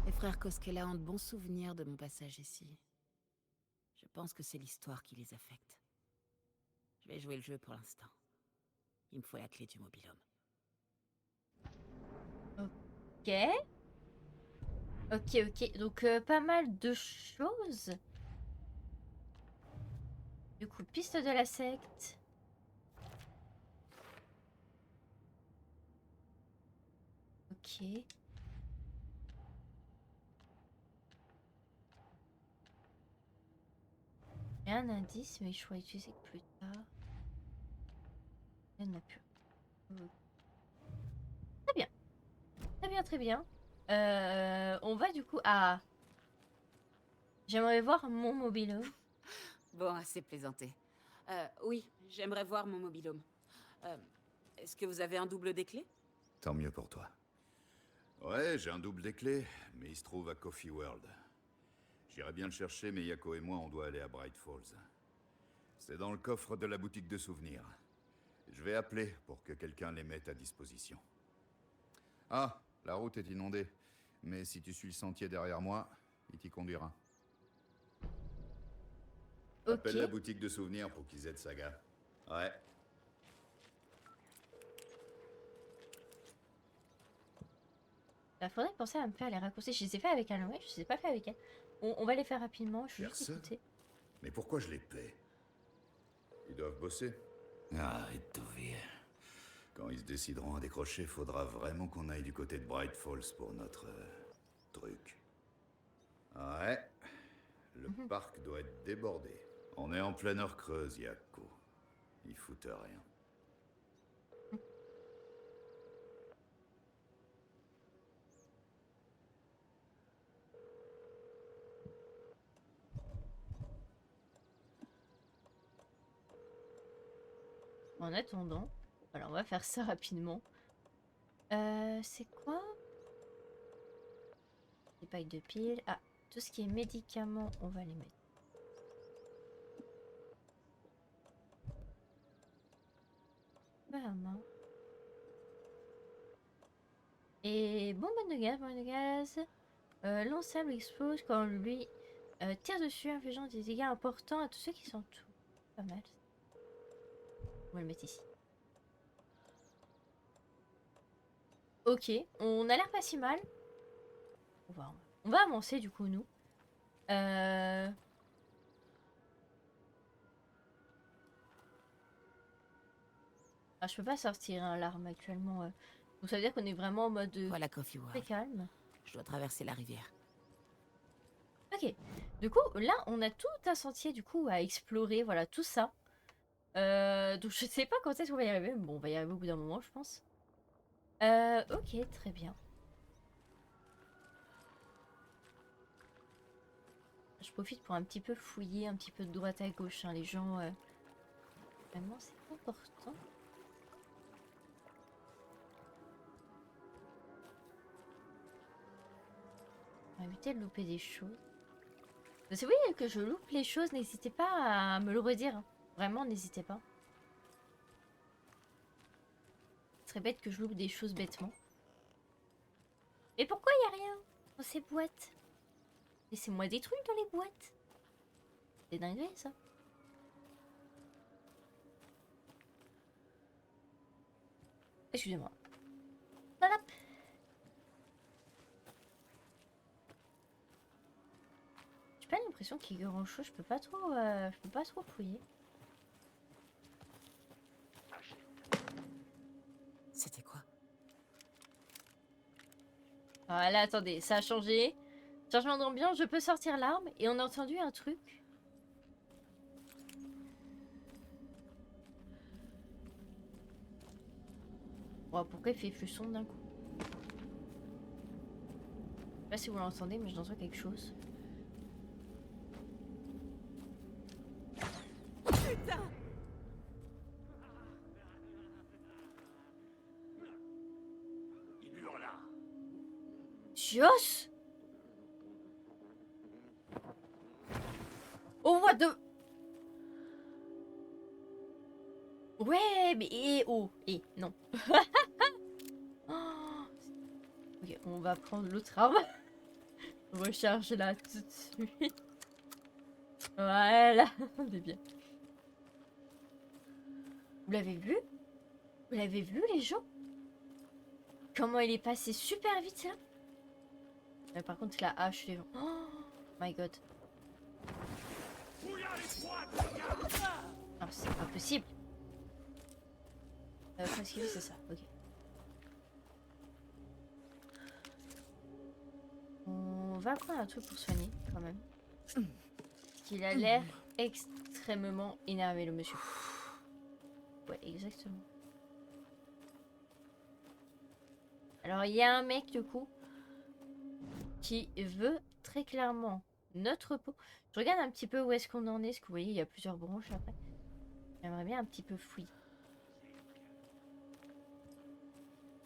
Les frères Koskela ont de bons souvenirs de mon passage ici. Je pense que c'est l'histoire qui les affecte. Je vais jouer le jeu pour l'instant. Il me faut la clé du mobilhome. Ok. Ok. Donc, pas mal de choses. Du coup, piste de la secte. Ok. J'ai un indice, mais je pourrais utiliser que plus tard. Il n'y en a plus. Très bien. Très bien. On va du coup à... J'aimerais voir mon mobilhome. Bon, assez plaisanté. Oui, j'aimerais voir mon mobilhome. Est-ce que vous avez un double des clés? Tant mieux pour toi. Ouais, j'ai un double des clés, mais il se trouve à Coffee World. J'irais bien le chercher, mais Yako et moi, on doit aller à Bright Falls. C'est dans le coffre de la boutique de souvenirs. Je vais appeler pour que quelqu'un les mette à disposition. Ah, la route est inondée. Mais si tu suis le sentier derrière moi, il t'y conduira. Appelle la boutique de souvenirs pour qu'ils aident Saga. Ouais. Il faudrait penser à me faire les raccourcis. Je les ai fait avec un ouais, je les ai pas fait avec elle. On va les faire rapidement, je vais juste écouter. Mais pourquoi je les paie? Ils doivent bosser. Arrête de rire. Quand ils se décideront à décrocher, faudra vraiment qu'on aille du côté de Bright Falls pour notre truc. Ouais. Le parc doit être débordé. On est en pleine heure creuse, Yako. Ils foutent rien. En attendant, alors on va faire ça rapidement. C'est quoi? Les pailles de piles. Ah, tout ce qui est médicaments, on va les mettre. Vraiment. Et bombe de gaz. L'ensemble explose quand lui tire dessus, infligeant des dégâts importants à tous ceux qui s'entourent. Pas mal. On va le mettre ici. Ok, on a l'air pas si mal. On va avancer du coup nous. Ah, je peux pas sortir hein, l'arme actuellement. Donc ça veut dire qu'on est vraiment en mode voilà Coffee World. très calme. Je dois traverser la rivière. Ok, du coup là on a tout un sentier du coup à explorer, voilà tout ça. Donc je sais pas quand est-ce qu'on va y arriver, mais bon on va y arriver au bout d'un moment je pense. Ok, très bien. Je profite pour un petit peu fouiller, un petit peu de droite à gauche, hein, les gens. Vraiment c'est important. On va éviter de louper des choses. Si vous voyez que je loupe les choses, n'hésitez pas à me le redire. Vraiment, n'hésitez pas. Ce serait bête que je loupe des choses bêtement. Et pourquoi il n'y a rien dans ces boîtes? Laissez-moi des trucs dans les boîtes. C'est dingue ça. Excusez-moi. Voilà. J'ai pas l'impression qu'il y ait grand chose. Je peux pas trop fouiller. C'était quoi? Voilà, attendez, ça a changé. Changement d'ambiance, je peux sortir l'arme et on a entendu un truc. Bon, pourquoi il fait plus sombre d'un coup? Je sais pas si vous l'entendez, mais j'entends quelque chose. Putain! Il hurla. Dios! Oh, what the... Ouais, mais... Oh, non. Oh. Ok, on va prendre l'autre arme. On recharge là tout de suite. Voilà, on est bien. Vous l'avez vu? Vous l'avez vu, les gens? Comment il est passé super vite, là? Mais par contre, la hache, les gens... Oh my god. Non, c'est pas possible. Faut esquiver, c'est ça, ok. On va prendre un truc pour soigner, quand même. Il a l'air extrêmement énervé, le monsieur. Ouais, exactement. Alors, il y a un mec, du coup, qui veut très clairement notre peau. Je regarde un petit peu où est-ce qu'on en est, parce que vous voyez, il y a plusieurs branches après. J'aimerais bien un petit peu fouiller.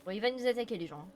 Bon, il va nous attaquer, les gens. Hein.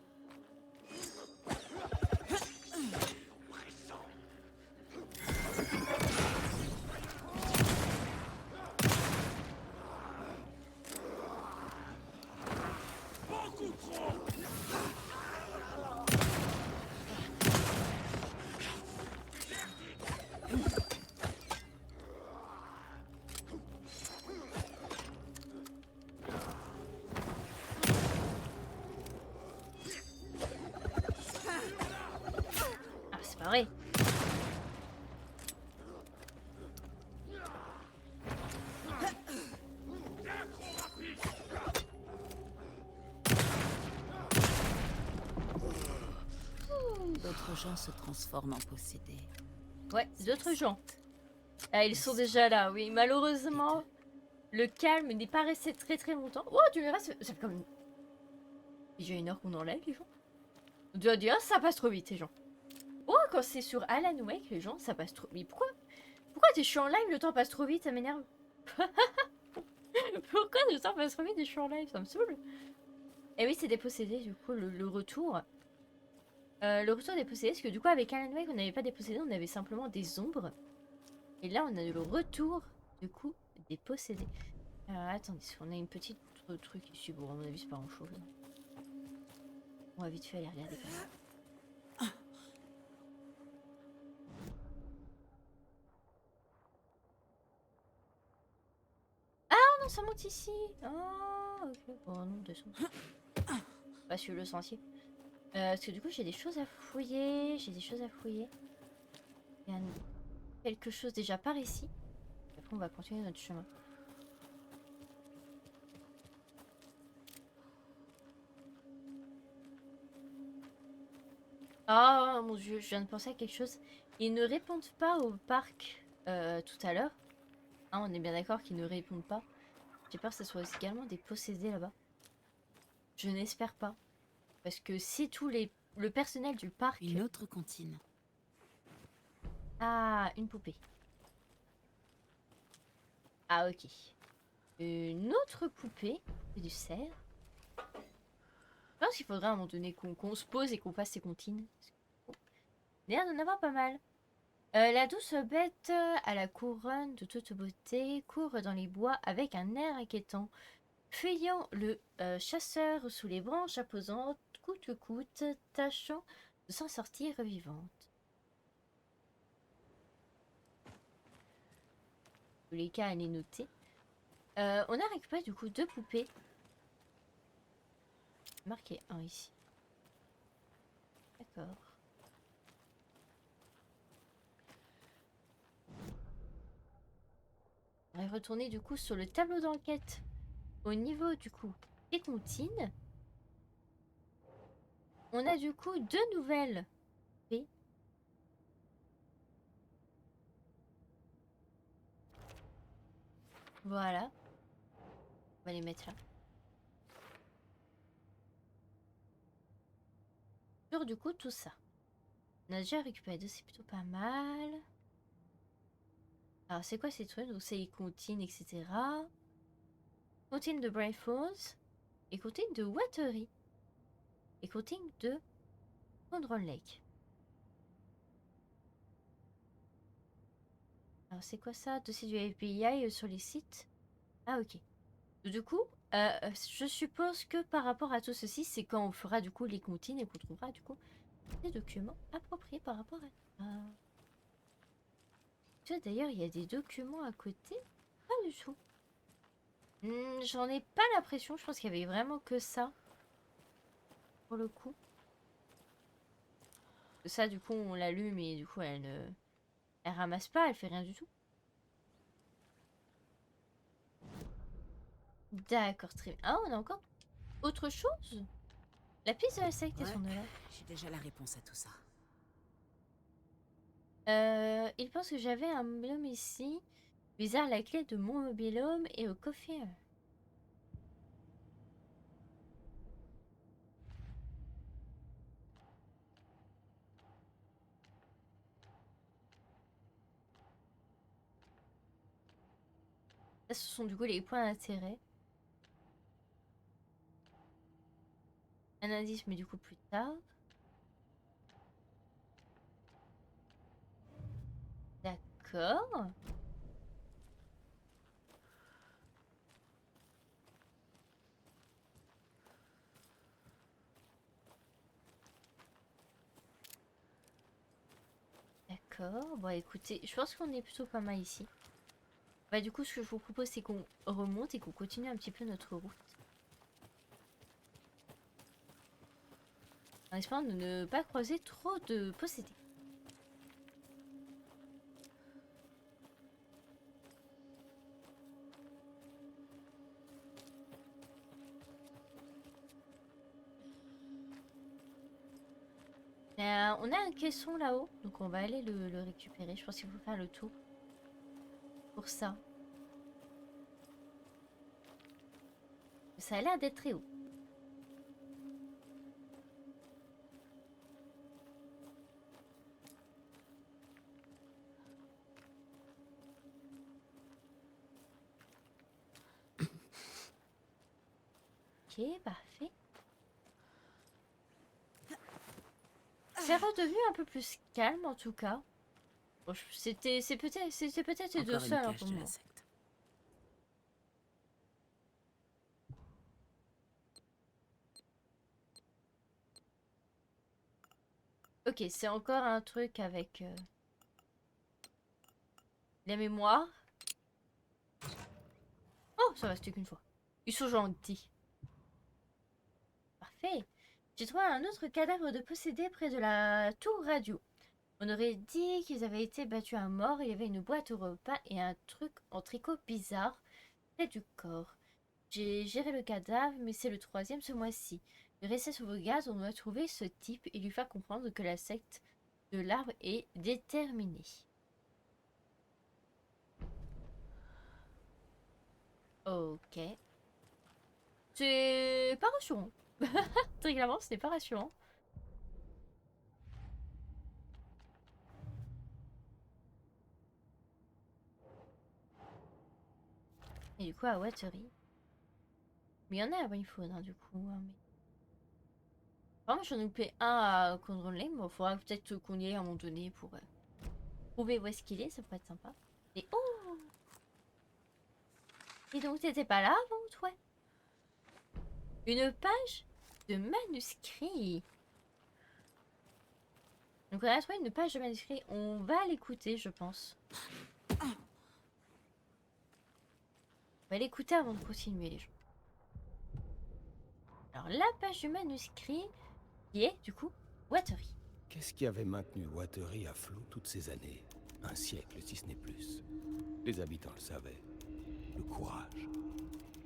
Pareil. D'autres gens se transforment en possédés. Ouais, d'autres gens. Ah, ils sont déjà là, oui. Malheureusement, le calme n'est pas resté très longtemps. Oh, tu verras, ça fait comme... Déjà 1 heure qu'on enlève, les gens. On doit dire, ça passe trop vite, les gens. Oh, quand c'est sur Alan Wake, les gens, ça passe trop... Mais pourquoi je suis en live, le temps passe trop vite, ça m'énerve. Pourquoi le temps passe trop vite et je suis en live, ça me saoule. Et oui, c'est des possédés, du coup, le retour. Le retour des possédés, parce que du coup, avec Alan Wake, on n'avait pas des possédés, on avait simplement des ombres. Et là, on a le retour, du coup, des possédés. Alors, attendez, on a une petite truc ici. Bon, à mon avis, c'est pas grand-chose. On va vite fait aller regarder quand même. Non, ça monte ici. Ah, ok. Oh non, descend. Pas sur le sentier. Parce que du coup, j'ai des choses à fouiller. Il y a quelque chose déjà par ici. Après, on va continuer notre chemin. Oh mon dieu, je viens de penser à quelque chose. Ils ne répondent pas au parc tout à l'heure. Hein, on est bien d'accord qu'ils ne répondent pas. J'ai peur que ce soit également des possédés là-bas. Je n'espère pas. Parce que si le personnel du parc... Une autre comptine. Ah, une poupée. Ah, ok. Une autre poupée. C'est du cerf. Je pense qu'il faudrait à un moment donné qu'on se pose et qu'on fasse ces comptines. D'ailleurs, d'en avoir pas mal. La douce bête à la couronne de toute beauté court dans les bois avec un air inquiétant, fuyant le chasseur sous les branches imposantes, coûte que coûte, tâchant de s'en sortir vivante. Tous les cas, elle est notée. On a récupéré du coup 2 poupées. Marqué 1 ici. D'accord. On va retourner du coup sur le tableau d'enquête. Au niveau du coup des comptines. On a du coup 2 nouvelles P. Voilà. On va les mettre là. Sur du coup tout ça. On a déjà récupéré 2, c'est plutôt pas mal. Alors c'est quoi ces trucs? Donc c'est les comptines, etc. Comptine de Bright Falls. Et comptine de Watery. Et comptine de Condron Lake. Alors c'est quoi ça? Dossier du FBI sur les sites. Ah ok. Du coup, je suppose que par rapport à tout ceci, c'est quand on fera du coup les comptines et qu'on trouvera du coup des documents appropriés par rapport à ça. Tu vois d'ailleurs il y a des documents à côté? Pas du tout. J'en ai pas l'impression, je pense qu'il y avait vraiment que ça. Pour le coup. Ça du coup on l'allume et du coup elle ramasse pas, elle fait rien du tout. D'accord, très bien. Ah, on a encore autre chose? La piste de la secte et son honneur. J'ai déjà la réponse à tout ça. Il pense que j'avais un mobilhome ici. Bizarre, la clé de mon mobilhome est au coffret. Ça, ce sont du coup les points d'intérêt. Un indice, mais du coup plus tard. D'accord. D'accord. Bon, écoutez, je pense qu'on est plutôt pas mal ici. Bah, du coup, ce que je vous propose, c'est qu'on remonte et qu'on continue un petit peu notre route. En espérant de ne pas croiser trop de possédés. On a un caisson là-haut, donc on va aller le récupérer. Je pense qu'il faut faire le tour pour ça. Ça a l'air d'être très haut. Ok, parfait. C'est redevenu un peu plus calme en tout cas. Bon, c'est peut-être de seul en ce moment. Ok, c'est encore un truc avec la mémoire. Oh, ça va, c'était qu'une fois. Ils sont gentils. Parfait. J'ai trouvé un autre cadavre de possédé près de la tour radio. On aurait dit qu'ils avaient été battus à mort. Il y avait une boîte au repas et un truc en tricot bizarre près du corps. J'ai géré le cadavre, mais c'est le 3e ce mois-ci. Le récit sur vos gaz, on doit trouver ce type et lui faire comprendre que la secte de l'arbre est déterminée. Ok. C'est pas rassurant. Très clairement, ce n'est pas rassurant. Et du coup, à Watery. Mais il y en a à Wayfood, hein, du coup. Hein, mais... Vraiment, j'en ai loupé un à Condron Lake. Bon, il faudra peut-être qu'on y aille à un moment donné pour trouver où est-ce qu'il est, ça pourrait être sympa. Et oh! Et donc t'étais pas là avant, toi? Une page de manuscrit. Donc on a trouvé une page de manuscrit. On va l'écouter, je pense. On va l'écouter avant de continuer, les gens. Alors la page du manuscrit qui est, du coup, Watery. Qu'est-ce qui avait maintenu Watery à flot toutes ces années? Un siècle, si ce n'est plus. Les habitants le savaient. Le courage.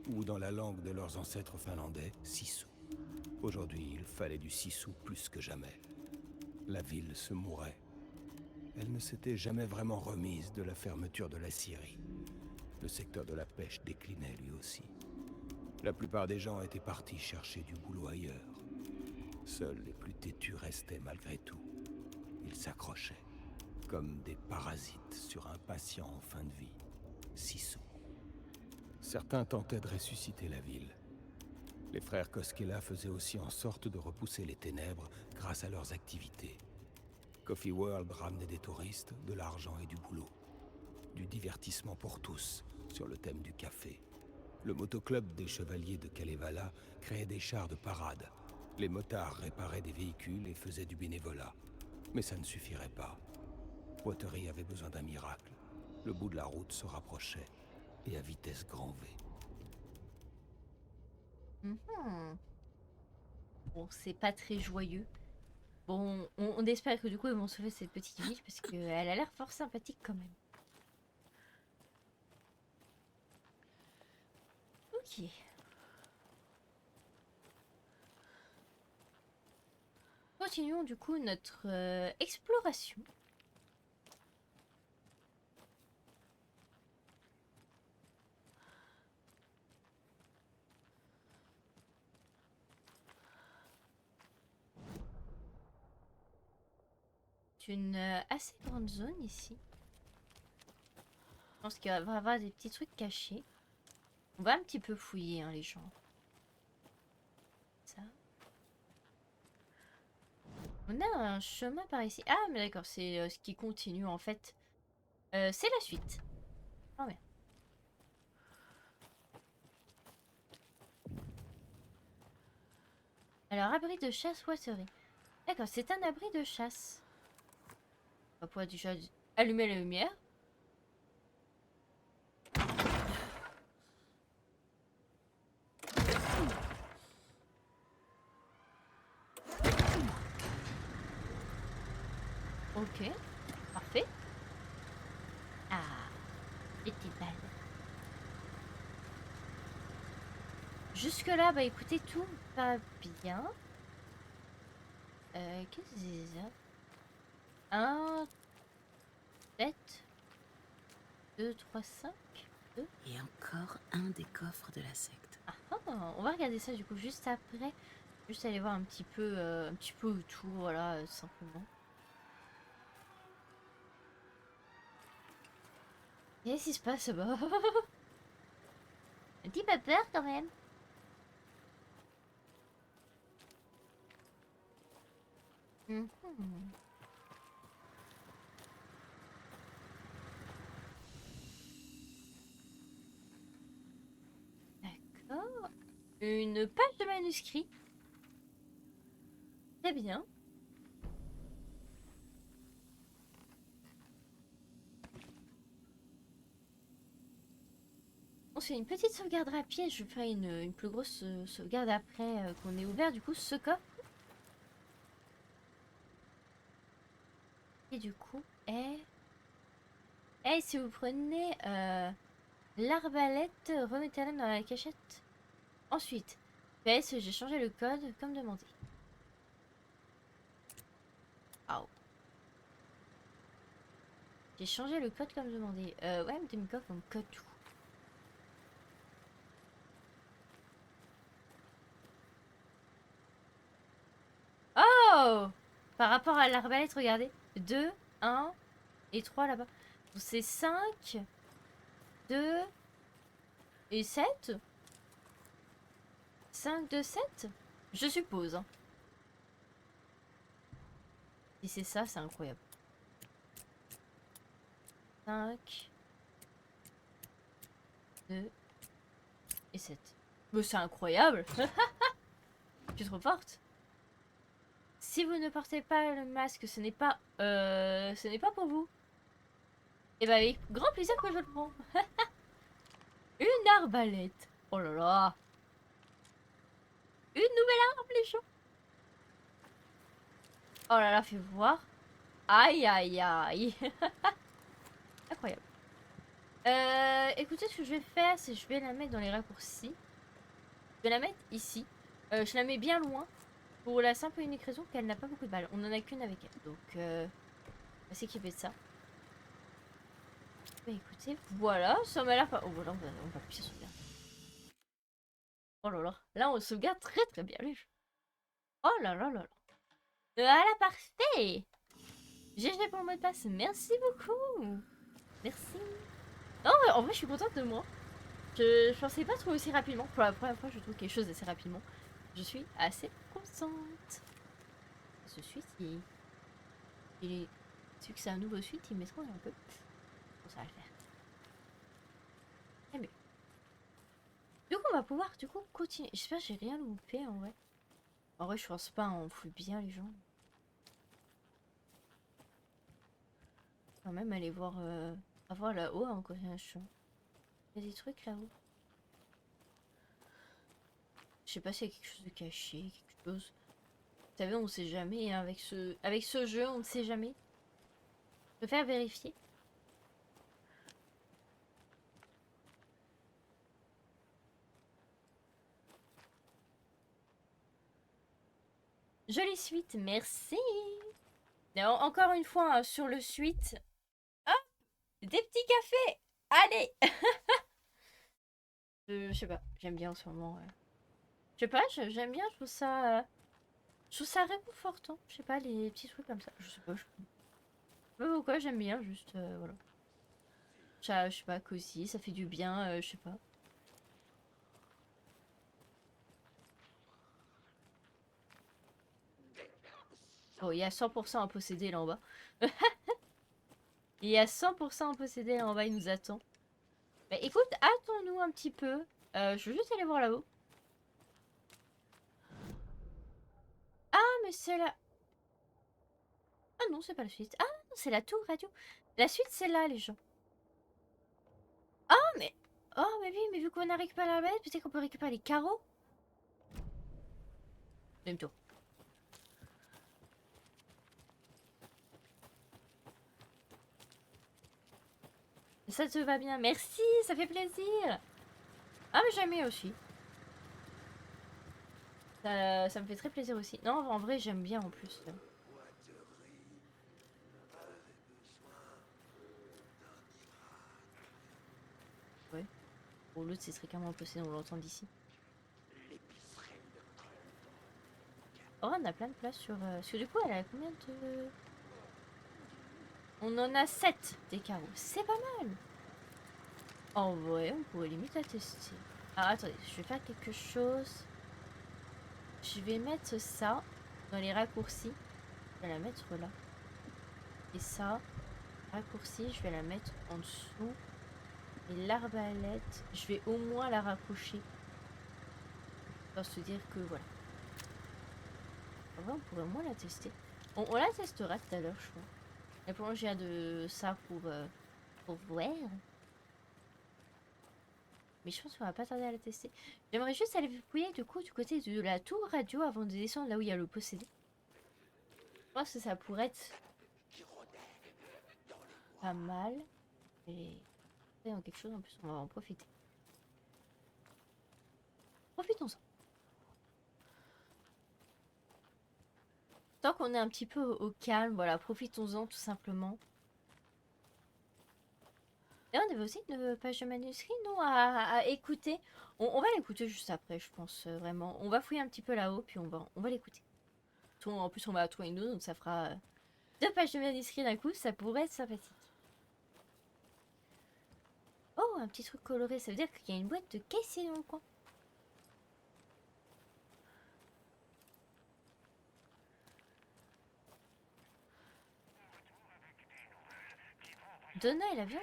Ou dans la langue de leurs ancêtres finlandais, Sisu. Aujourd'hui, il fallait du Sisu plus que jamais. La ville se mourait. Elle ne s'était jamais vraiment remise de la fermeture de la scierie. Le secteur de la pêche déclinait lui aussi. La plupart des gens étaient partis chercher du boulot ailleurs. Seuls les plus têtus restaient malgré tout. Ils s'accrochaient, comme des parasites sur un patient en fin de vie. Sisu. Certains tentaient de ressusciter la ville. Les frères Koskela faisaient aussi en sorte de repousser les ténèbres grâce à leurs activités. Coffee World ramenait des touristes, de l'argent et du boulot. Du divertissement pour tous, sur le thème du café. Le motoclub des Chevaliers de Kalevala créait des chars de parade. Les motards réparaient des véhicules et faisaient du bénévolat. Mais ça ne suffirait pas. Watery avait besoin d'un miracle. Le bout de la route se rapprochait, et à vitesse grand V. Bon, c'est pas très joyeux. Bon, on espère que du coup ils vont sauver cette petite ville parce qu'elle a l'air fort sympathique quand même. Ok. Continuons du coup notre exploration. C'est une assez grande zone ici. Je pense qu'il va y avoir des petits trucs cachés. On va un petit peu fouiller, hein, les gens. Ça. On a un chemin par ici. Ah, mais d'accord, c'est ce qui continue en fait. C'est la suite. Oh merde. Alors, abri de chasse Watery. D'accord, c'est un abri de chasse. On va pouvoir déjà allumer la lumière. Ok, parfait. Ah, c'était belle. Jusque là, bah écoutez, tout va bien. Qu'est-ce que c'est ça? 1, 7, 2, 3, 5, 2. Et encore un des coffres de la secte. Ah, on va regarder ça du coup juste après. Juste aller voir un petit peu autour, voilà, simplement. Qu'est-ce qui se passe là-bas? Un petit peu peur quand même. D'accord. Une page de manuscrit. Très bien. On fait une petite sauvegarde rapide. Je ferai une plus grosse sauvegarde après qu'on ait ouvert du coup ce coffre. Et du coup, si vous prenez l'arbalète, remettez-la dans la cachette. Ensuite, PS, j'ai changé le code comme demandé. Oh. J'ai changé le code comme demandé. Ouais, mais Demi-Coff, on code tout. Oh! Par rapport à l'arbalète, regardez. 2, 1 et 3 là-bas. C'est 5, 2 et 7. 5, 2, 7? Je suppose. Hein. Si c'est ça, c'est incroyable. 5, 2 et 7. Mais c'est incroyable. Je suis trop forte. Si vous ne portez pas le masque, ce n'est pas pour vous. Et bah avec grand plaisir que je le prends. Une arbalète. Oh là là. Une nouvelle arme, les gens. Oh là là, fais voir. Aïe aïe aïe. Incroyable. Écoutez, ce que je vais faire, c'est que je vais la mettre dans les raccourcis. Je vais la mettre ici. Je la mets bien loin. Pour la simple et unique raison qu'elle n'a pas beaucoup de balles. On en a qu'une avec elle. Donc, on va s'équiper de ça. Mais écoutez, voilà, ça m'a l'air pas... Oh, voilà, on va appuyer sur sauvegarde. Oh là là. Là, on sauvegarde très très bien les jeux. Oh là là là là. Voilà, parfait. GG pour le mot de passe. Merci beaucoup. Merci. Non, mais en vrai, je suis contente de moi. Je pensais pas trouver aussi rapidement. Pour la première fois, je trouve quelque chose assez rapidement. Je suis assez contente. Ce suite, il est... Vu que c'est un nouveau suite, il m'étrange un peu. Bon, ça va le faire. Eh bien. Du coup, on va pouvoir continuer. J'espère que j'ai rien loupé en vrai. En vrai, je pense pas, on fout bien les gens. Quand même aller voir, avoir là-haut encore un champ. Il y a des trucs là-haut. Je sais pas s'il y a quelque chose de caché, quelque chose. Vous savez, on sait jamais. Hein, avec ce jeu, on ne sait jamais. Je préfère vérifier. Jolie suite, merci. Et encore une fois, hein, sur le suite. Hop, des petits cafés. Allez. Je sais pas, j'aime bien en ce moment. Je sais pas, j'aime bien, je trouve ça réconfortant. Je sais pas, les petits trucs comme ça. Je sais pas, je sais pas pourquoi, j'aime bien, juste, voilà. Ça, je sais pas, cosy, ça fait du bien, je sais pas. Oh, il y a 100% à posséder là en bas. Il y a 100% à posséder là en bas, il nous attend. Bah écoute, attends-nous un petit peu. Je veux juste aller voir là-haut. Ah, mais c'est la... Ah non, c'est pas la suite. Ah, c'est la tour radio. La suite, c'est là, les gens. Ah, mais... Oh, mais oui, mais vu qu'on a récupéré la bête, peut-être qu'on peut récupérer les carreaux. Même tour. Ça te va bien. Merci, ça fait plaisir. Ah, mais j'aime aussi. Ça me fait très plaisir aussi. Non, en vrai, j'aime bien en plus. Ouais. Pour l'autre, c'est fréquemment impossible, on l'entend d'ici. Oh, on a plein de place sur... Parce que du coup, elle a combien de... On en a 7 des carreaux. C'est pas mal. En vrai, on pourrait limite la tester. Alors, attendez, je vais faire quelque chose. Je vais mettre ça dans les raccourcis. Je vais la mettre là. Et ça, raccourci, je vais la mettre en dessous. Et l'arbalète, je vais au moins la rapprocher. Pour se dire que voilà. En vrai, on pourrait au moins la tester. On la testera tout à l'heure, je crois. Et pour moi, j'ai de ça pour voir. Mais je pense qu'on va pas tarder à la tester. J'aimerais juste aller fouiller du coup du côté de la tour radio avant de descendre là où il y a le possédé. Je pense que ça pourrait être pas mal. Et quelque chose en plus, on va en profiter. Profitons-en. Tant qu'on est un petit peu au calme, voilà, profitons-en tout simplement. Et on avait aussi une page de manuscrit, non, à écouter. On va l'écouter juste après, je pense, vraiment. On va fouiller un petit peu là-haut, puis on va l'écouter. En plus, on va trouver une autre, donc ça fera 2 pages de manuscrit d'un coup, ça pourrait être sympathique. Oh, un petit truc coloré, ça veut dire qu'il y a une boîte de caissier dans le coin. Donna et l'avion?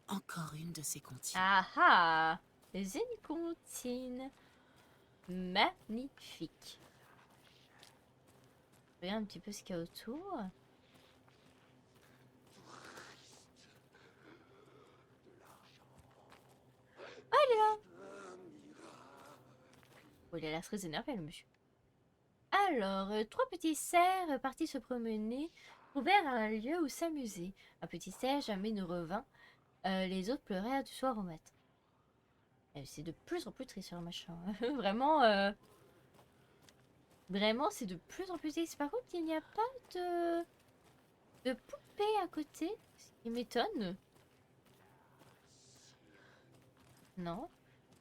Encore une de ces comptines. Ah ah! Une comptine. Magnifique. Regarde un petit peu ce qu'il y a autour. Oh, il est là! Oh, il a l'air très énervé, le monsieur. Alors, trois petits cerfs partis se promener trouvèrent un lieu où s'amuser. Un petit cerf jamais ne revint. Les autres pleurèrent du soir au matin. C'est de plus en plus triste sur le machin. Vraiment, vraiment, c'est de plus en plus triste. Par contre, il n'y a pas de poupée à côté. Ce qui m'étonne. Non.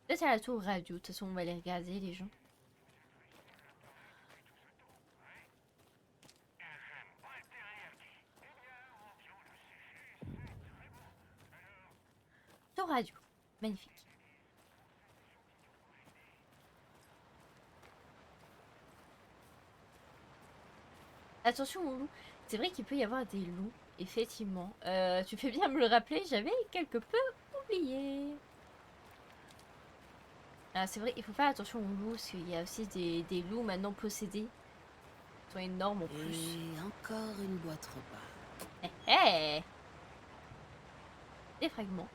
Peut-être à la tour radio. De toute façon, on va les regarder, les gens. Tour radio. Magnifique. Attention aux loups. C'est vrai qu'il peut y avoir des loups, effectivement. Tu fais bien me le rappeler, j'avais quelque peu oublié. Ah, c'est vrai, il faut faire attention aux loups, parce qu'il y a aussi des loups maintenant possédés. Ils sont énormes en plus. Et encore une boîte repas. Hé hé! Des fragments.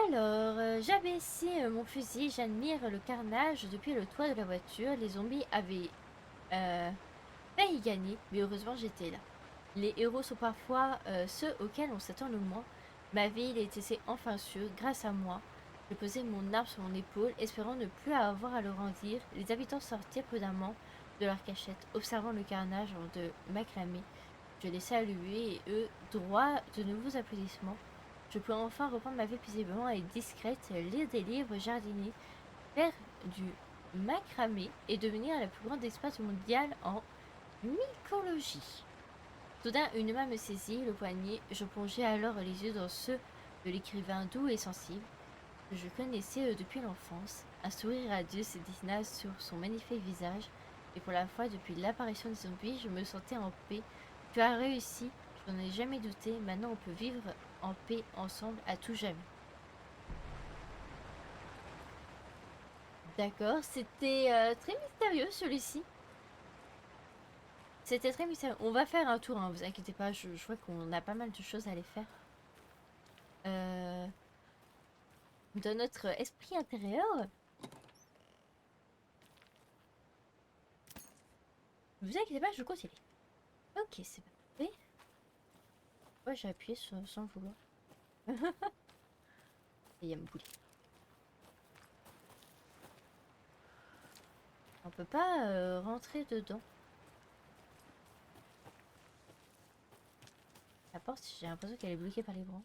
Alors, j'abaisse mon fusil, j'admire le carnage depuis le toit de la voiture. Les zombies avaient failli gagner, mais heureusement j'étais là. Les héros sont parfois ceux auxquels on s'attend le moins. Ma ville était enfin sûre grâce à moi. Je posais mon arme sur mon épaule, espérant ne plus avoir à le rendir. Les habitants sortirent prudemment de leur cachette, observant le carnage avant de m'acclamer. Je les saluais et eux, droit de nouveaux applaudissements. Je peux enfin reprendre ma vie paisiblement et discrète, lire des livres, jardiner, faire du macramé et devenir la plus grande experte mondiale en mycologie. Soudain, une main me saisit le poignet. Je plongeai alors les yeux dans ceux de l'écrivain doux et sensible que je connaissais depuis l'enfance. Un sourire radieux se dessina sur son magnifique visage et pour la fois depuis l'apparition des zombies, je me sentais en paix. Tu as réussi, je n'en ai jamais douté. Maintenant, on peut vivre en paix ensemble à tout jamais. D'accord, c'était très mystérieux celui-ci. C'était très mystérieux. On va faire un tour, hein, vous inquiétez pas, je vois qu'on a pas mal de choses à aller faire. Dans notre esprit intérieur. Vous inquiétez pas, je continue. Ok, c'est parfait. Ouais, j'ai appuyé sans le vouloir. Et il y a mon poulet. On peut pas rentrer dedans. La porte, j'ai l'impression qu'elle est bloquée par les bras.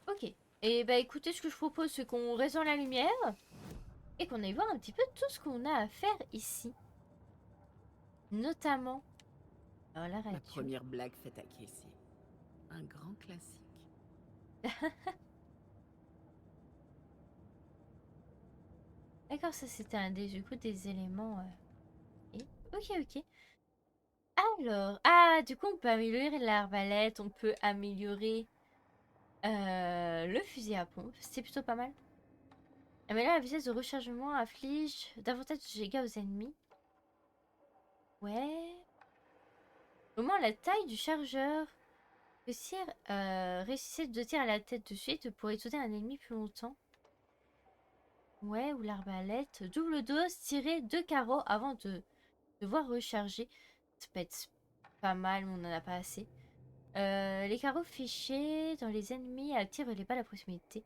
Ok. Et bah écoutez, ce que je propose, c'est qu'on reste dans la lumière et qu'on aille voir un petit peu tout ce qu'on a à faire ici. Notamment... Alors, la radio. La première blague faite à Casey. Un grand classique. D'accord, ça c'était un du coup des éléments... Et... Ok, ok. Alors... Ah, du coup on peut améliorer l'arbalète, on peut améliorer le fusil à pompe. C'est plutôt pas mal. Améliorer la vitesse de rechargement inflige davantage de dégâts aux ennemis. Ouais... Au moins la taille du chargeur. Réussissez 2 tirs à la tête de suite pour étouffer un ennemi plus longtemps. Ouais, ou l'arbalète. Double dose, tirer 2 carreaux avant de devoir recharger. Ça peut être pas mal, mais on n'en a pas assez. Les carreaux fichés dans les ennemis attirent les balles à proximité.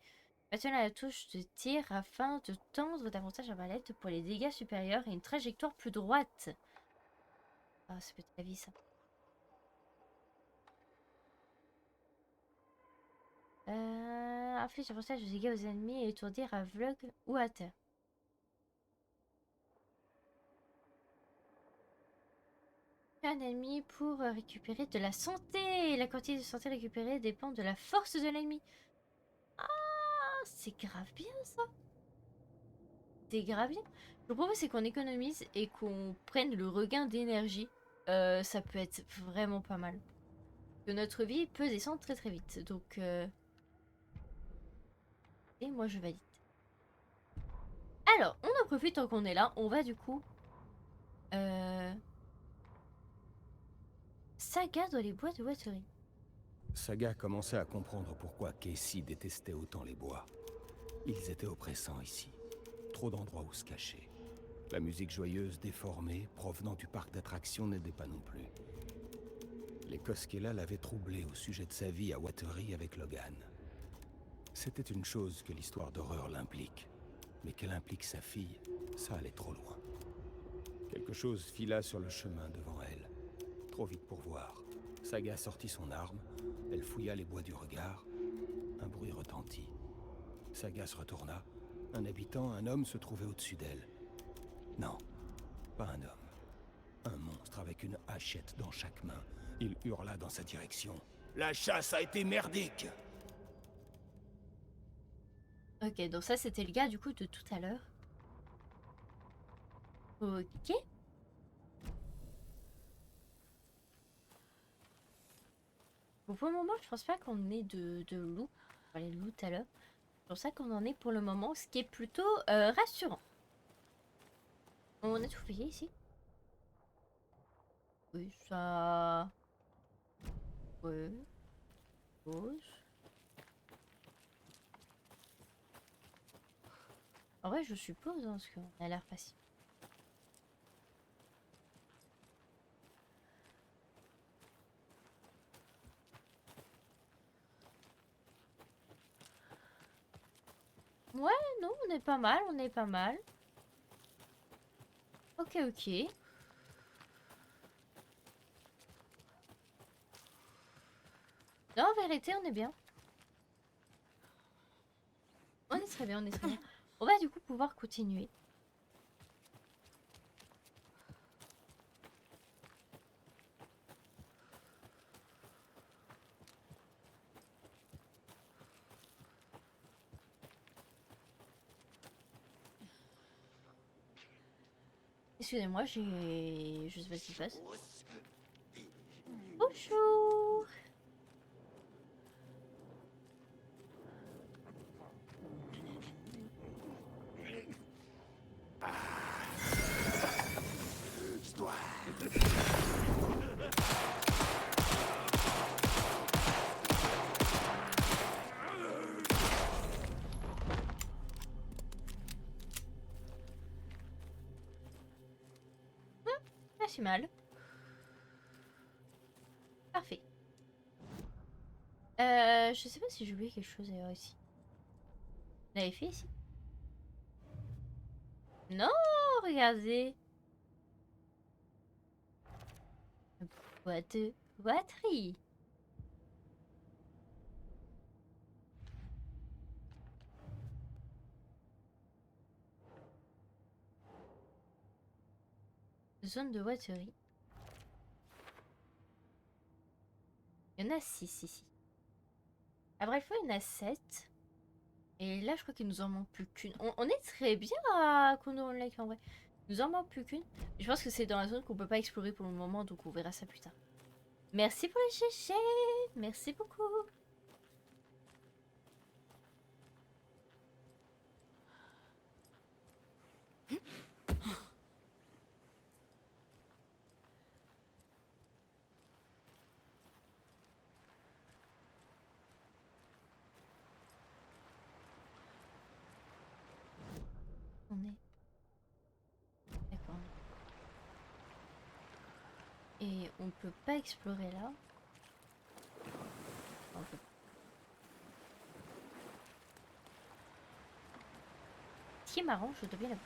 Appuyez à la touche de tir afin de tendre davantage l'arbalète pour les dégâts supérieurs et une trajectoire plus droite. Ah, ça peut être la vie, ça. Inflige davantage de dégâts aux ennemis et étourdir aveugle ou à terre. Un ennemi pour récupérer de la santé. La quantité de santé récupérée dépend de la force de l'ennemi. Ah, c'est grave bien ça. C'est grave bien. Le problème c'est qu'on économise et qu'on prenne le regain d'énergie. Ça peut être vraiment pas mal. Que notre vie peut descendre très très vite. Donc et moi je valide. Alors, on en profite tant qu'on est là. On va du coup Saga dans les bois de Watery. Saga commençait à comprendre pourquoi Casey détestait autant les bois. Ils étaient oppressants ici. Trop d'endroits où se cacher. La musique joyeuse déformée, provenant du parc d'attractions, n'aidait pas non plus. Les Koskela l'avaient troublé au sujet de sa vie à Watery avec Logan. C'était une chose que l'histoire d'horreur l'implique. Mais qu'elle implique sa fille, ça allait trop loin. Quelque chose fila sur le chemin devant elle. Trop vite pour voir. Saga sortit son arme, elle fouilla les bois du regard. Un bruit retentit. Saga se retourna. Un habitant, un homme se trouvait au-dessus d'elle. Non, pas un homme. Un monstre avec une hachette dans chaque main. Il hurla dans sa direction. La chasse a été merdique! Ok, donc ça c'était le gars du coup de tout à l'heure. Ok. Bon, pour le moment, je pense pas qu'on ait de loup. On va aller loup tout à l'heure. C'est pour ça qu'on en est pour le moment, ce qui est plutôt rassurant. On a tout payé ici? Oui, ça... Ouais. Pause. En vrai, je suppose, hein, parce qu'on a l'air facile. Ouais, non, on est pas mal, on est pas mal. Ok, ok. Non, en vérité, on est bien. On est très bien, on est très bien. On va du coup pouvoir continuer. Excusez-moi, j'ai... Je sais pas ce qui se passe. Bonjour. Pas si mal. Parfait. Je sais pas si j'ai oublié quelque chose d'ailleurs ici. On l'avait fait ici? Non, regardez. Boîte de batterie. Zone de Watery. Il y en a 6 ici. À vrai fois, il y en a 7. Et là, je crois qu'il nous en manque plus qu'une. On est très bien à Condor Lake en vrai. Il nous en manque plus qu'une. Je pense que c'est dans la zone qu'on peut pas explorer pour le moment, donc on verra ça plus tard. Merci pour les chichets. Merci beaucoup. on peut pas explorer là. On peut... Ce qui est marrant, je dois bien l'avouer.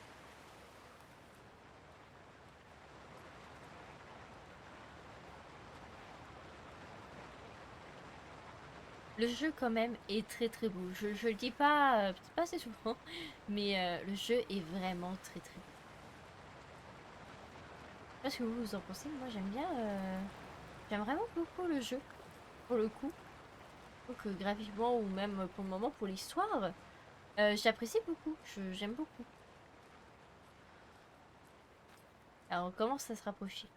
Le jeu quand même est très très beau. Je le dis pas, pas assez souvent, mais le jeu est vraiment très très beau. Je sais pas ce que vous en pensez. Moi j'aime bien, j'aime vraiment beaucoup le jeu pour le coup. Donc graphiquement ou même pour le moment pour l'histoire, j'apprécie beaucoup. J'aime beaucoup. Alors on commence à se rapprocher.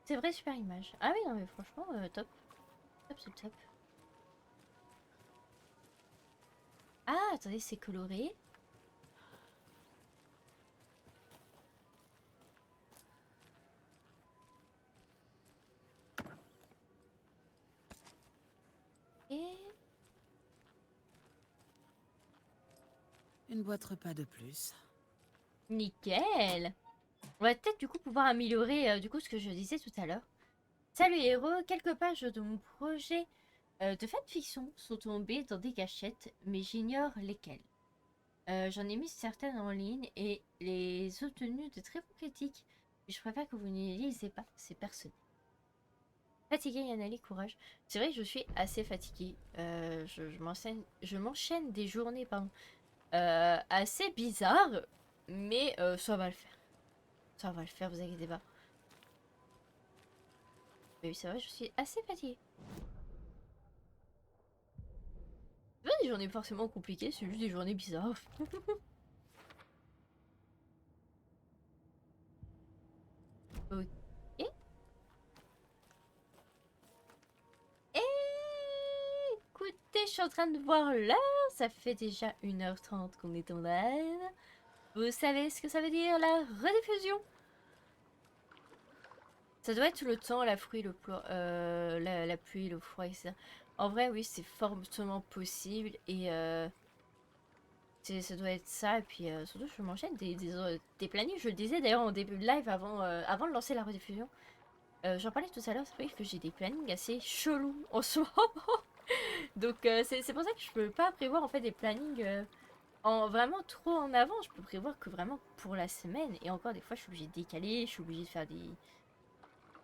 C'est vrai, super image. Ah oui, non mais franchement, top. Top, c'est top. Ah, attendez, c'est coloré. Et... Une boîte repas de plus. Nickel. On va peut-être du coup pouvoir améliorer du coup ce que je disais tout à l'heure. Salut héros, quelques pages de mon projet de fanfiction sont tombées dans des cachettes, mais j'ignore lesquelles. J'en ai mis certaines en ligne et les obtenues de très bons critiques. Mais je préfère que vous ne les lisez pas, c'est personnel. Fatigué Yanali, courage. C'est vrai que je suis assez fatiguée. Je m'enchaîne des journées assez bizarres, mais ça va le faire. Ça va le faire, vous inquiétez pas. Mais oui, c'est vrai, je suis assez fatiguée. C'est pas des journées forcément compliquées, c'est juste des journées bizarres. Ok. Écoutez, je suis en train de voir l'heure. Ça fait déjà 1h30 qu'on est en live. Vous savez ce que ça veut dire, la rediffusion? Ça doit être le temps, la pluie, la pluie, le froid, etc. En vrai, oui, c'est fortement possible. Et ça doit être ça. Et puis surtout, je m'enchaîne des plannings. Je le disais d'ailleurs en début de live avant de lancer la rediffusion. J'en parlais tout à l'heure, c'est vrai que j'ai des plannings assez chelous en ce moment. Donc c'est pour ça que je peux pas prévoir en fait des plannings vraiment trop en avant. Je peux prévoir que vraiment pour la semaine. Et encore des fois, je suis obligée de décaler. Je suis obligée de faire des...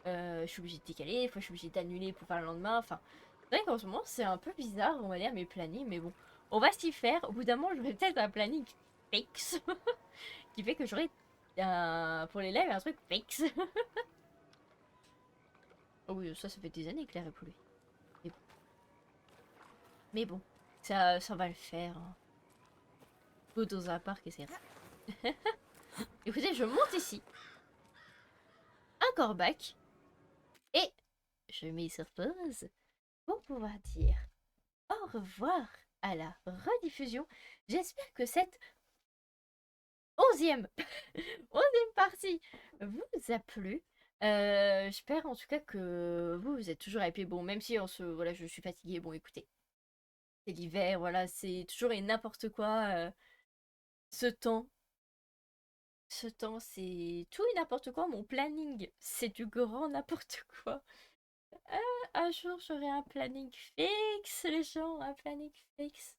je suis obligée de décaler. Des fois, je suis obligée d'annuler pour faire le lendemain. Enfin, c'est vrai qu'en ce moment, c'est un peu bizarre, on va dire, mes plannings. Mais bon, on va s'y faire. Au bout d'un moment, j'aurai peut-être un planning fixe. Qui fait que j'aurai pour les lives un truc fixe. Oh oui, ça fait des années que l'air est pollué. Mais bon, ça va le faire. Hein. Go dans un parc et c'est... Écoutez, je monte ici. Un corbac. Et je mets sur pause pour pouvoir dire au revoir à la rediffusion. J'espère que cette 11e partie vous a plu. J'espère en tout cas que vous êtes toujours hypés. Bon, même si voilà, je suis fatiguée. Bon, écoutez. C'est l'hiver, voilà, c'est toujours et n'importe quoi. Ce temps, c'est tout et n'importe quoi. Mon planning, c'est du grand n'importe quoi. Un jour, j'aurai un planning fixe, les gens, un planning fixe.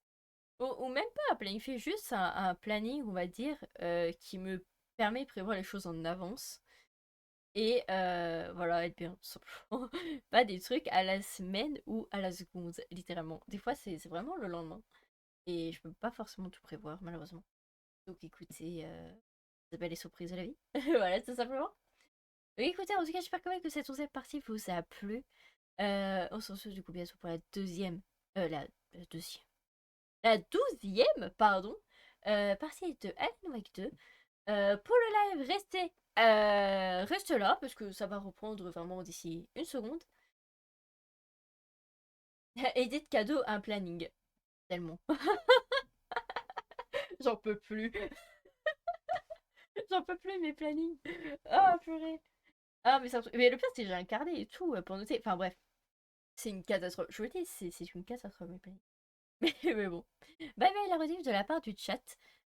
Ou même pas un planning fixe, juste un planning, on va dire, qui me permet de prévoir les choses en avance. Et voilà, être bien, tout simplement. Pas des trucs à la semaine ou à la seconde, littéralement. Des fois, c'est vraiment le lendemain. Et je peux pas forcément tout prévoir, malheureusement. Donc écoutez, ça s'appelle les surprises de la vie. Voilà, tout simplement. Donc, écoutez, en tout cas, j'espère quand même que cette 11e partie vous a plu. On se retrouve du coup bientôt pour la deuxième. La deuxième. La 12e, pardon. Partie de Alan Wake 2. Pour le live, reste là, parce que ça va reprendre vraiment d'ici une seconde. Edith cadeau, un planning. Tellement. J'en peux plus. J'en peux plus mes plannings. Oh purée. Ah, mais le pire, c'est que j'ai un carnet et tout pour noter. Enfin, bref. C'est une catastrophe. Je vous le dis, c'est une catastrophe, mes planning. Mais bon. Bye bye la rediff de la part du chat.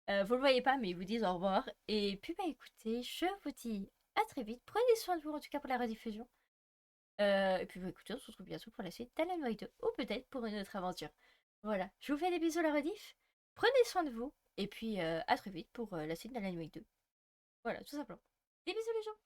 Vous le voyez pas, mais ils vous disent au revoir. Et puis, bah écoutez, je vous dis à très vite. Prenez soin de vous, en tout cas pour la rediffusion. Et puis, bah écoutez, on se retrouve bientôt pour la suite d'Alan Wake 2. Ou peut-être pour une autre aventure. Voilà. Je vous fais des bisous la rediff. Prenez soin de vous. Et puis, à très vite pour la suite d'Alan Wake 2. Voilà, tout simplement. Des bisous les gens.